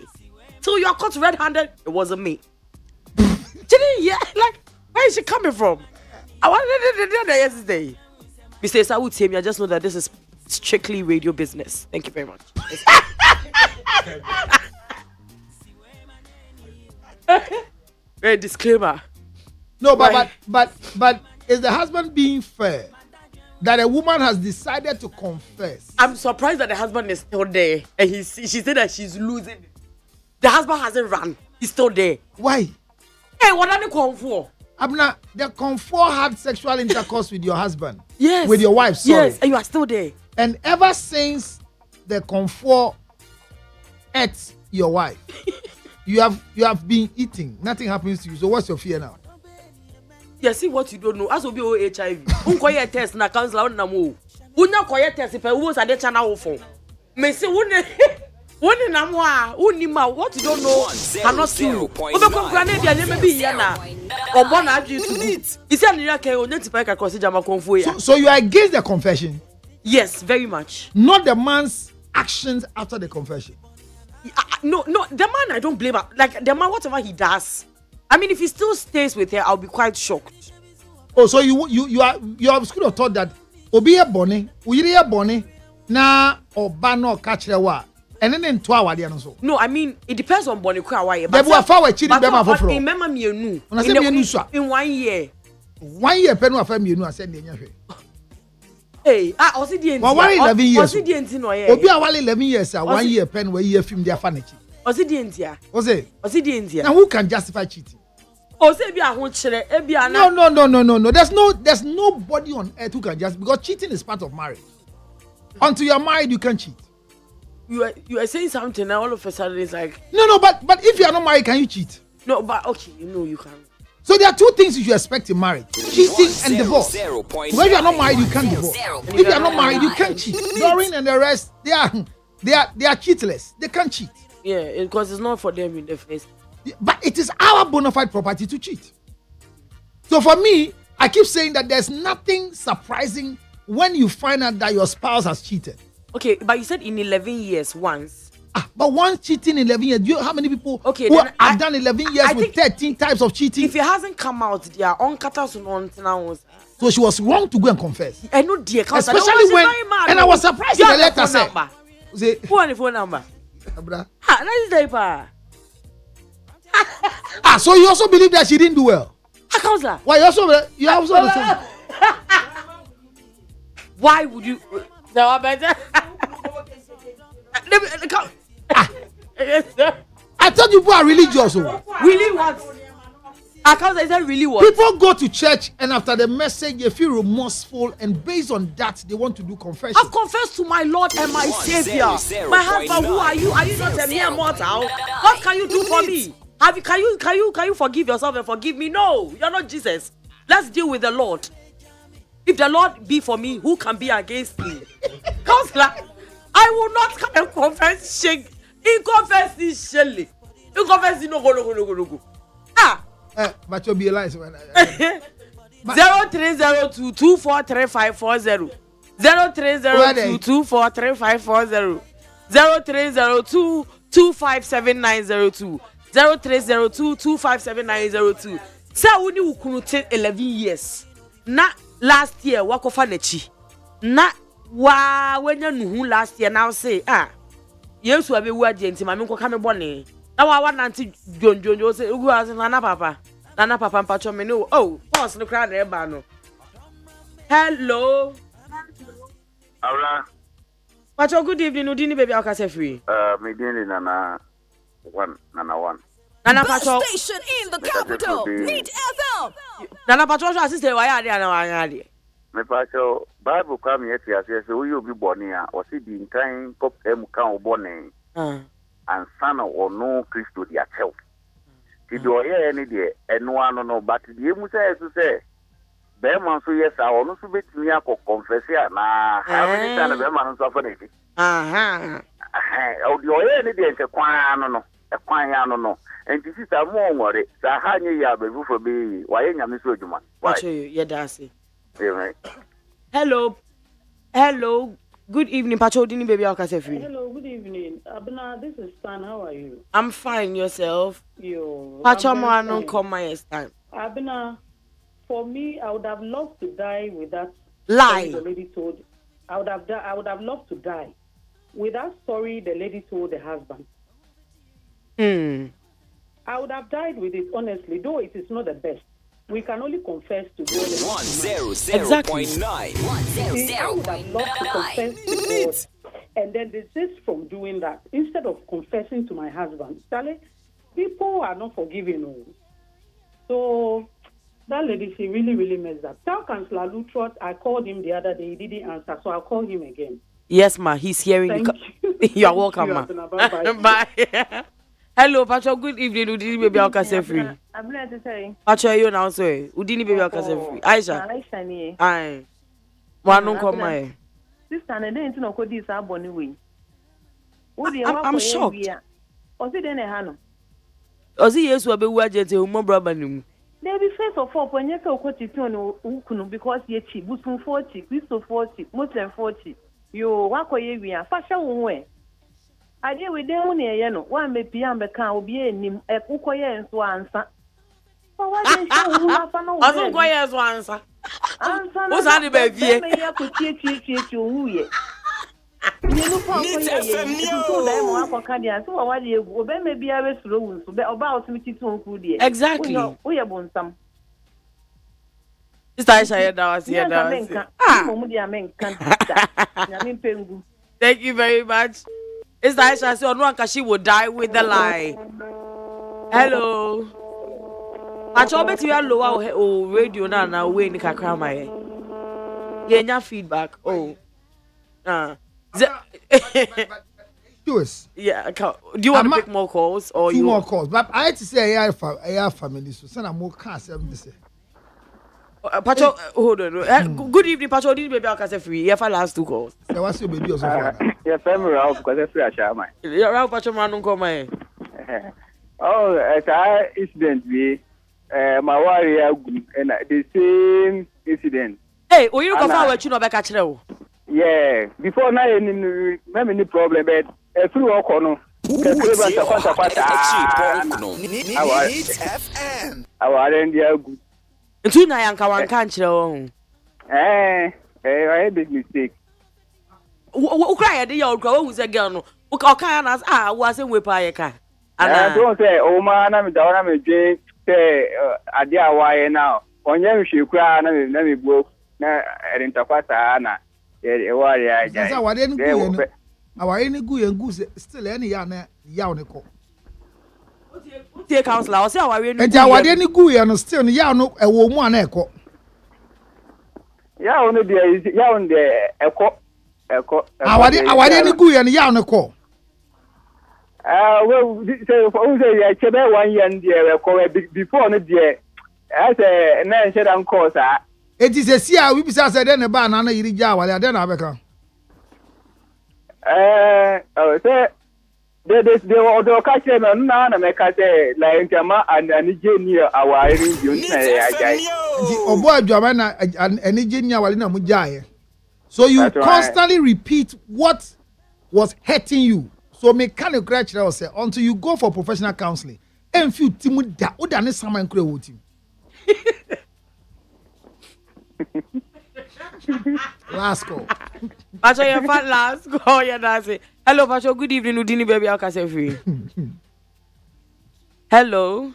So you're caught red-handed. It wasn't me. Yeah, like, where is she coming from? I wanted to yesterday. Mr. I would say me. I just know that this is strictly radio business. Thank you very much. Disclaimer. No, but is the husband being fair that a woman has decided to confess? I'm surprised that the husband is still there, and she said that she's losing it. The husband hasn't run. He's still there. Why? Hey, what are they calling for? Abna, the comfort had sexual intercourse with your husband. Yes. With your wife, sorry. Yes, and you are still there. And ever since the comfort ate your wife, you have been eating. Nothing happens to you. So what's your fear now? Yeah, see what you don't know. As will be HIV. Unkoye test na counselor na mo. Unya koye test pe wo sa de channel phone. Me say woni na mo a woni ma what you don't know cannot see you. Obeko grane dia ne be here na. Obo na adu to eat. He say ni kai onya tipa ka cross jama konfo ya. So you are against the confession? Yes, very much. Not the man's actions after the confession. No, the man I don't blame her. Like the man, whatever he does. I mean, if he still stays with her, I'll be quite shocked. Oh, so you are school of thought that obi e bone, uyiri e bone na oba no catch the wa. And then into our no so. No, I mean it depends on bone kwa why. But we fa we chiri be ma foforo. Remember me enu. In 1 year. 1 year pe no afa me enu ase nya hwe. Hey, osi di enti. Wa 11 years. Osi di enti no ye. Obi a wale 11 years 1 year pen we year film dia fa na chi. Osi di enti a. Osi di enti a. Now who can justify cheating? Osi bi ahun kire, e bi ana. No. There's nobody on earth who can just, because cheating is part of marriage. Until you're married, you can cheat. You are saying something and all of a sudden it's like No, but if you are not married, can you cheat? No, but okay, you can. So there are 2 things you should expect in marriage: cheating and divorce. When you are not married, you can't divorce. If you are not married, you can't cheat. Doreen and the rest, they are cheatless. They can't cheat. Yeah, because it's not for them in the first. But it is our bona fide property to cheat. So for me, I keep saying that there's nothing surprising when you find out that your spouse has cheated. Okay, but you said in 11 years once. But once cheating in 11 years, do you know how many people who have done 11 years with 13 types of cheating? If it hasn't come out, they are on katas now. So she was wrong to go and confess. I know, dear, especially when, and I was surprised in the letter said, who on the phone number? Let's say, pa. So you also believe that she didn't do well? Counselor. Why you also the Why would you? No, better. I thought you people are religious. Really what? Is that really what? People go to church and after the message they feel remorseful, and based on that they want to do confession. I've confessed to my Lord and my Savior. My husband, who are you? Are you not a mere mortal? What can you do for me? Can you forgive yourself and forgive me? No, you're not Jesus. Let's deal with the Lord. If the Lord be for me, who can be against me? Counselor, I will not come and confess shame. In confess this shelly. In confess no go. But you'll be alive. 0302 243540. 0302 243540. 0302 257902. 0302 257902. Say we need 11 years. Na last year wakofa nechi. Na wa wenya nuhu last year now say Yesu abe wu ade nti mame nkoka me bone. Na wa nanti jonjonjo say ugu asin na papa. Na papa mpacho me no. Oh, boss no kra na e ba no. Hello. Abra. Pacho, good evening. Udini baby akase free. Me dini nana one. Nana Pacho. Station in the capital. Neat FM. Nana Pacho assist why are there na why are there? me pa so Bible come yet ya say so you be born here or see the kind pop em kan born and son or no Christo dia chel. Ti do ye any de eno ano no but the emu say to say be man so yes a ono so betimi akọ confess ya na how many times be man so for it. O di o ye any de nke kwan ano no e kwan ya ano no. And this is a more worry. Sahanya ya be for be why nyame so adwuma. Why you dasi. Right. Hello. Hello. Good evening, Pacho Dini baby Free. Hello, good evening. Abena, this is Stan. How are you? I'm fine, yourself. Yo. Pacho mo anon come my time. Abena, for me, I would have loved to die with that lie the lady told. I would have loved to die with that story the lady told the husband. I would have died with it, honestly, though it is not the best. We can only confess to God. 100.9. I would have loved to confess to God and then desist from doing that instead of confessing to my husband. Charlie, people are not forgiving. So that lady, she really, really messed up. Tell Councillor Lutrot, I called him the other day, he didn't answer, so I'll call him again. Yes, ma, he's hearing you. You are welcome, ma. Bye. Hello, Pacho. Good evening. Udini baby Free. I'm glad to say. Pacho, you now say. Udini baby Free. Aisha. Aisha ni. Aye. Wanu come my. Sister, na dey no ko dis aboni we. I'm shocked. Osi dey na ha no. Osi Yesu abewu agente umo braba ni mu. They be first of all when you say okoti on ukunu because ye chi busun 40, Christo 40, Muslim 40. Yo wakoye wi a fasha wonwe. Ade we dey hu ne ye no wa me pia me kan obi enim ukoye nso ansa. So what dey show hu afa no. Ozo ukoye nso ansa. Ansa no. Osa de be vie. Me ya ko tie hu ye. Ni no fa ko ye. So dai mo akwa dia so wa de egu obe me bia we suro wu so be oba otimiti tu onku die. Exactly. Wo ye bonsam. Sister Aisha here now here now. Thank you very much. Sister Aisha said Onwanka she will die with the lie. Hello. Pacho beti ya lower o radio na we ni kakra my. Yenya feedback. Oh. Yours. Yeah, do you want to pick more calls or two you more calls? But I had to say I have family so send more cars say. Pacho, hold on. Good evening, Pacho. Did baby Alcasa Free? Yeah, for last two calls. Yeah, what's your baby also? Yeah, family Ralph because free a man. Yeah, Ralph Pacho man don't come my. Oh, at our incident we my warrior and the same incident. Hey, oh you go forward you no be catch you. Yeah, before now any problem but through all corner. Our India good. Ntu na yanka wanka nkyere wo. I big mistake. Wo cry ya dey ya okra wo say girl no. Wo ka na wo ase we pa ye ka. Ana don't say o ma na me da na me dwen say ade awaye now. Onye me hwe kura na me buo na erintakwata na e wari aja. Sasa wade ni gu ye no. Awaye ni gu ye gu still any ya na ya ne ko. Tie counselor o say aware ni. Enti awade ni gu ye no still ni ya no ewo mu ana eko. Ya onu de ya on de eko. Awade ni gu ye no ya no ko. Well say ya chebe 1 year ndi eko before no de as na nche dan course a. Enti se si a we bisa say de ne ba na yiri ja awale ade na abeka. Say they were catching me na me catch like jama and Jenny our region na ajai. Obo adwama na ani Jenny awale na mu jae. So you constantly repeat what was hurting you. So me can encourage you say until you go for professional counseling. And few timu da o da ne sama nkure wo tim. Last call. Pacho your last call ya na say. Hello, Pacho. Good evening, Udini baby Alcasa Free. Hello.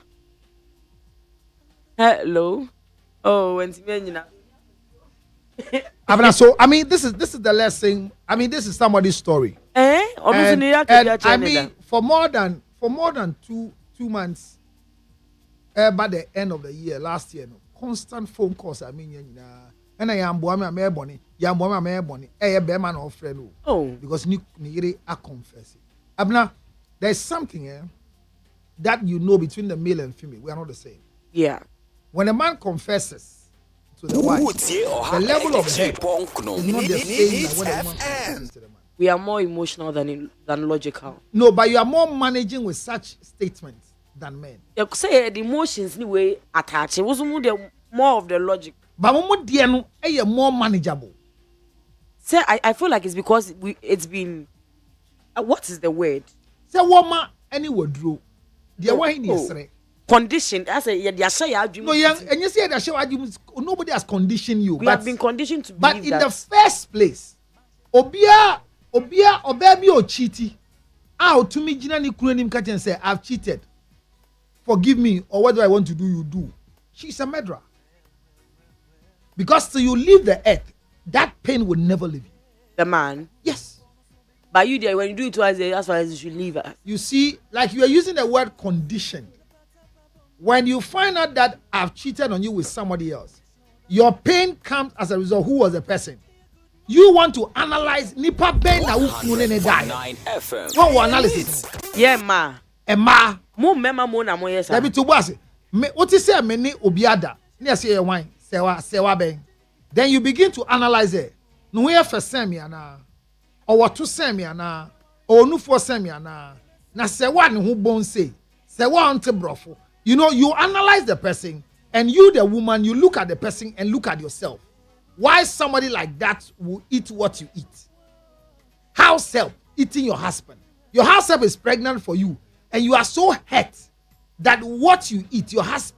Hello. Oh, when Abena, so I mean, this is the lesson. I mean, this is somebody's story. And I mean, for more than 2 months, by the end of the year, last year, no, constant phone calls. I mean, And I am boy me a bonny, yam boy me a bonny, a bear man or friend. Oh, because ni a confess. Abna, there's something that you know between the male and female. We are not the same. Yeah. When a man confesses to the wife, the level of hate is not the same as when a woman confesses to the man. We are more emotional than logical. No, but you are more managing with such statements than men. You could say the emotions anyway attached. It was more of the logic. But Momo are more manageable. Say, I feel like it's because it's been. What is the word? Say woman any word drew. The way he is conditioned. I say no, and you say that nobody has conditioned you. We have been conditioned to believe that. But in the first place, Obia baby or cheaty. Out to me, Gina Nikunim catch and say, I've cheated. Forgive me, or what do I want to do? You do. She's a murderer. Because till you leave the earth, that pain will never leave you. The man? Yes. But you there, when you do it twice, as far as you should leave her. You see, like you are using the word conditioned. When you find out that I've cheated on you with somebody else, your pain comes as a result. Who was the person? You want to analyze nipa ben na ukunene die. What analysis? Yeah, ma. Ma. Mo mema mo na mo yesa. Let me to boss. What you say me ni obiada. Ni say wine. Sewa ben. Then you begin to analyze it. No we for semi ana. Or what to semi ana. Or no for semi ana. Na sewa ni hu bon say. Sewa ante brofo. You know, you analyze the person, and you, the woman, you look at the person and look at yourself. Why somebody like that will eat what you eat? House help eating your husband. Your house help is pregnant for you, and you are so hurt that what you eat, your house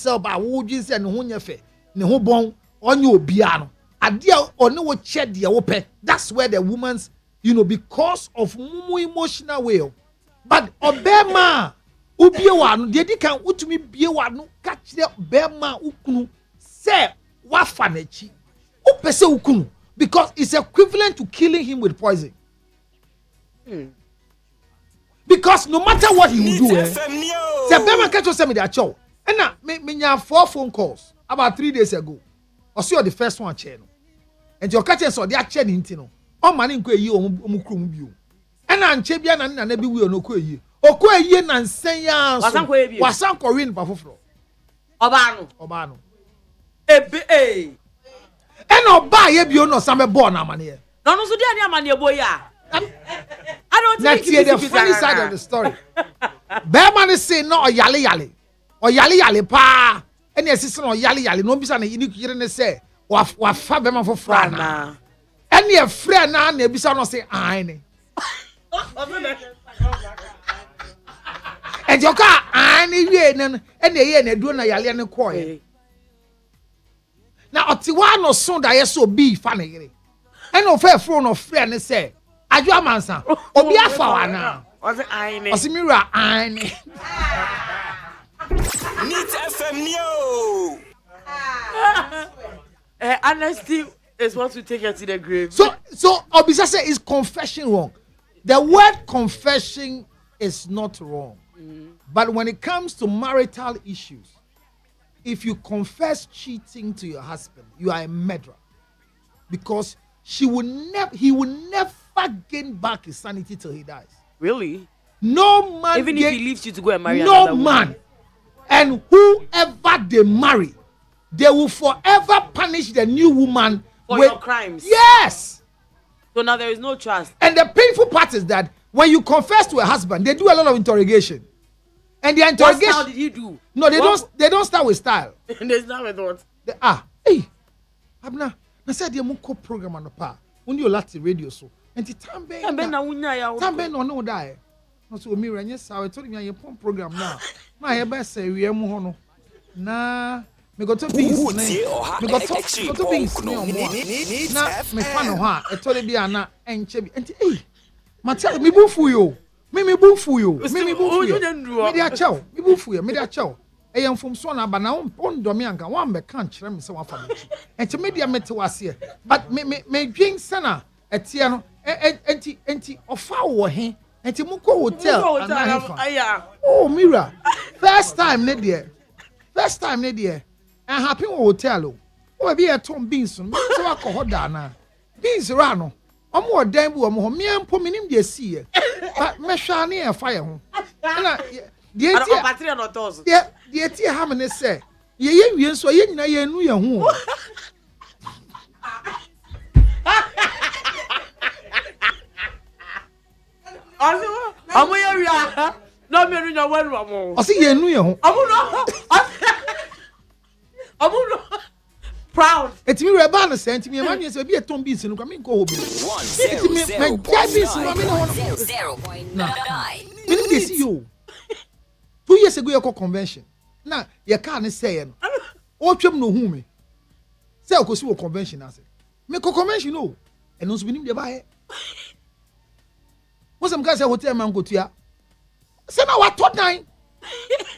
help are wojin say ne ho nyefe, ne ho bon onye obia no. Adia one wo che de wo pe. That's where the woman's, you know, because of mumu emotional way. But obema ubie wa no de kan utumi bie wa no ka kire bema ukunu say wa fa na chi upese ukunu, because it's equivalent to killing him with poison. Because no matter what he will do, say bema catch us me that show. And na me nya 4 phone calls about 3 days ago. Or see the first one chair no. And your catch us so they chair nti no. O man nko eyi omukrum bio. And na nche bia na bi wi onoko eyi. Oko eyi na nsen ya so. Wasan ko win pa foforo. Oba no. Ebe And oba ye bio no sam be born amane. No so dia ni amane boy ya. I don't think it's the funny side of the story. Bearman is saying no yale. Or yale pa. And yes is no yale no bisa na yini kire ne say wa fa bearman for frana. And your friend na na bisa no say ai. And your car, any way, and the year, and do na yalian coy. Now, Otiwan or son that so be funny. And no fair phone of friend say, I do a man, son. Or be a fowana. Was it I? Osimira, I need FM Neo. Honesty is what to take her to the grave. So Obisa say is confession wrong. The word confession is not wrong. But when it comes to marital issues, if you confess cheating to your husband, you are a murderer. Because he will never gain back his sanity till he dies. Really? No man. Even if he leaves you to go and marry another woman. No man. And whoever they marry, they will forever punish the new woman for your crimes. Yes. So now there is no trust. And the painful part is that when you confess to a husband, they do a lot of interrogation. And the interrogation. What style did he do? No, they don't start with style. They start with what? Hey, Abna, I said the Muko program on the pa. When you lati radio so. And the Tambe no die. No so me ran yes, I told me your program now. My best say we am hono. Nah, me go to things. Me go to things. Nah, me fan ha. I told you na enche. And hey, Mattel, me bufu yo. Me bufu yo. Me bufu yo. Me dia chow. Me bufu yo. Me dia chow. E yam from so na ba na on do me anka wan be kan kire me se wa fa me. Enti me dia mete wase. But me dwen sana etie no enti ofa wo he. Enti mu ko hotel ana. Oh Mira. First time ne dia. And happy hotel. o be a tom beans so akọ da na beans ra no omo odan bu omo ho me ampo minim de see e me hwa na e fa ye ho na de ti ha me ne say ye wie nso ye nyina ye nu ye ho Amu ye wia no me nu nya wanu amu o se ye nu ye ho amu no proud etimi we ba no say etimi e ma nwe say be a tom beans no kwa me nko ho bi 0.9 minim de see you 2 years ago your convention na ye ka ne say no o twem no hu me say o ko si wo convention ase me ko convention no eno so minim de ba he Muslim guys say hotel man go tua say na what dan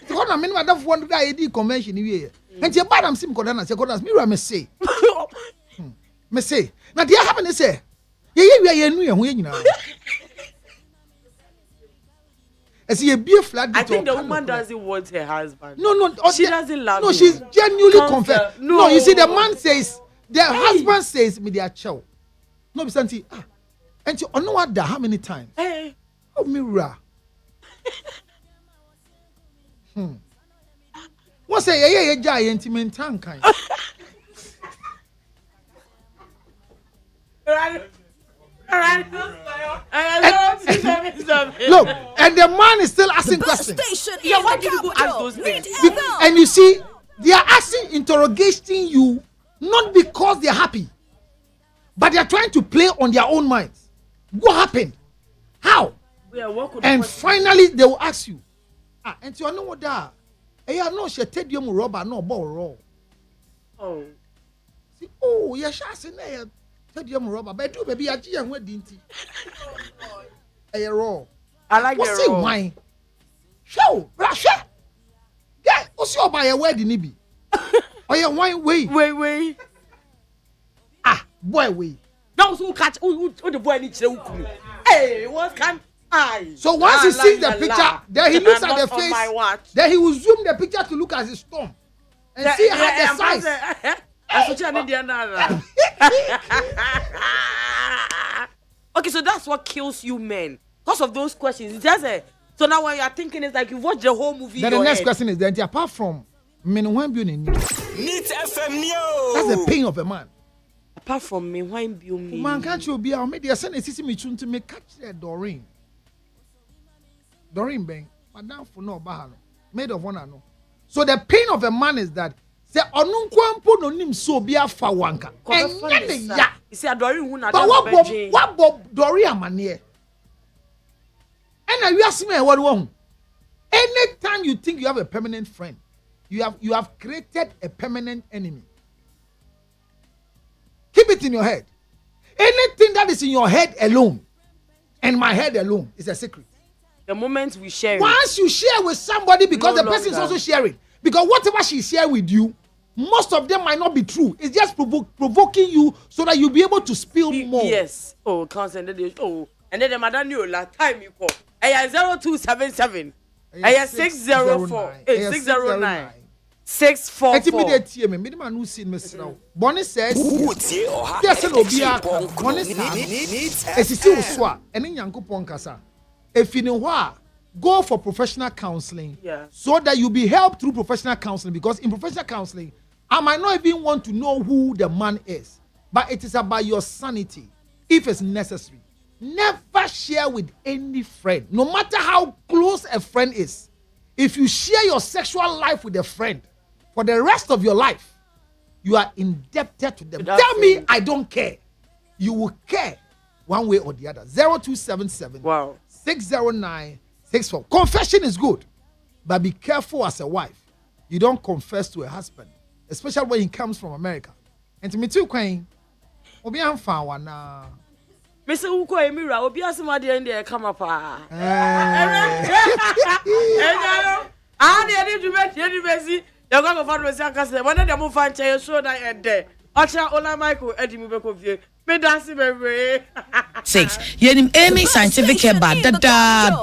the one me na da for one day di convention we and you bad am sim ko na say ko na me say me say na dia happen say ye nu ye ho ye nyina as ye be flat. I think the woman doesn't want her husband. No, she doesn't love him. No, she's genuinely confessed. No, you see, the man says, the husband says, me they are chow. No, Bisanti, and you know what? How many times? Hey, oh, Mira. What's a giant in tank? Look, and the man is still asking questions. Yeah, why did you go ask those things? And you see, they are asking, interrogating you, not because they're happy, but they're trying to play on their own minds. What happened? How? And finally, they will ask you, and you know what that? I know she tell you robber, no ball raw. Oh, see, oh, you're shouting there. Tell you robber, but do baby, I just went dinty. A raw. I like what's it. Wine? Show, Russia. Yeah, what's your buy a wedding, Nibi? Oh, yeah, wine, wait. Ah, boy, wait. Those who catch who the boy needs to. Hey, what can I? So once he sees the picture, then he looks at the face. Then he will zoom the picture to look at his thumb and see how the size. Okay, so that's what kills you men. Because of those questions. It's just so now when you are thinking, it's like you watch the whole movie. Then the next question is that apart from men when being Neat FM News. That's the pain of a man. Apart from me, why you me? Man can't you be our media send a system to me catch Doreen. Doreen Bang, Madame for no bahano, maid of honor no. So the pain of a man is that say onunkwanpo no nim so bia fa wanka. Ya. You see Doreen who na but what Bob Doreen amane? And you ask me what one. Anytime you think you have a permanent friend, you have created a permanent enemy. Keep it in your head. Anything that is in your head alone and my head alone is a secret. The moment we share once you share with somebody because the person is also sharing, because whatever she share with you, most of them might not be true. It's just provoking you so that you'll be able to spill more. Yes. Oh, constant. Oh, and then the madam knew last time you call. 0277. 604 609 644. Minimum who seen Miss now. Bonnie says, "There's no beer. Bonnie says, as you see, swa, and in Yanko Ponkasa. If you know what, go for professional counseling, so that you'll be helped through professional counseling. Because in professional counseling, I might not even want to know who the man is, but it is about your sanity, if it's necessary. Never share with any friend, no matter how close a friend is. If you share your sexual life with a friend for the rest of your life, you are indebted to them. Tell me I don't care. You will care one way or the other. 0277 609 64. Confession is good, but be careful as a wife. You don't confess to a husband, especially when he comes from America. And to me too, Queen, Obi am found one now. Mr. Uko Emira, Obi asimadi ende come up. Ah, they to bet you're going to find myself. One of them will find you so that and there. Acha Ola Michael Eddie Mubeko. Me dance baby. 6. Yenim Amy scientific care bad da.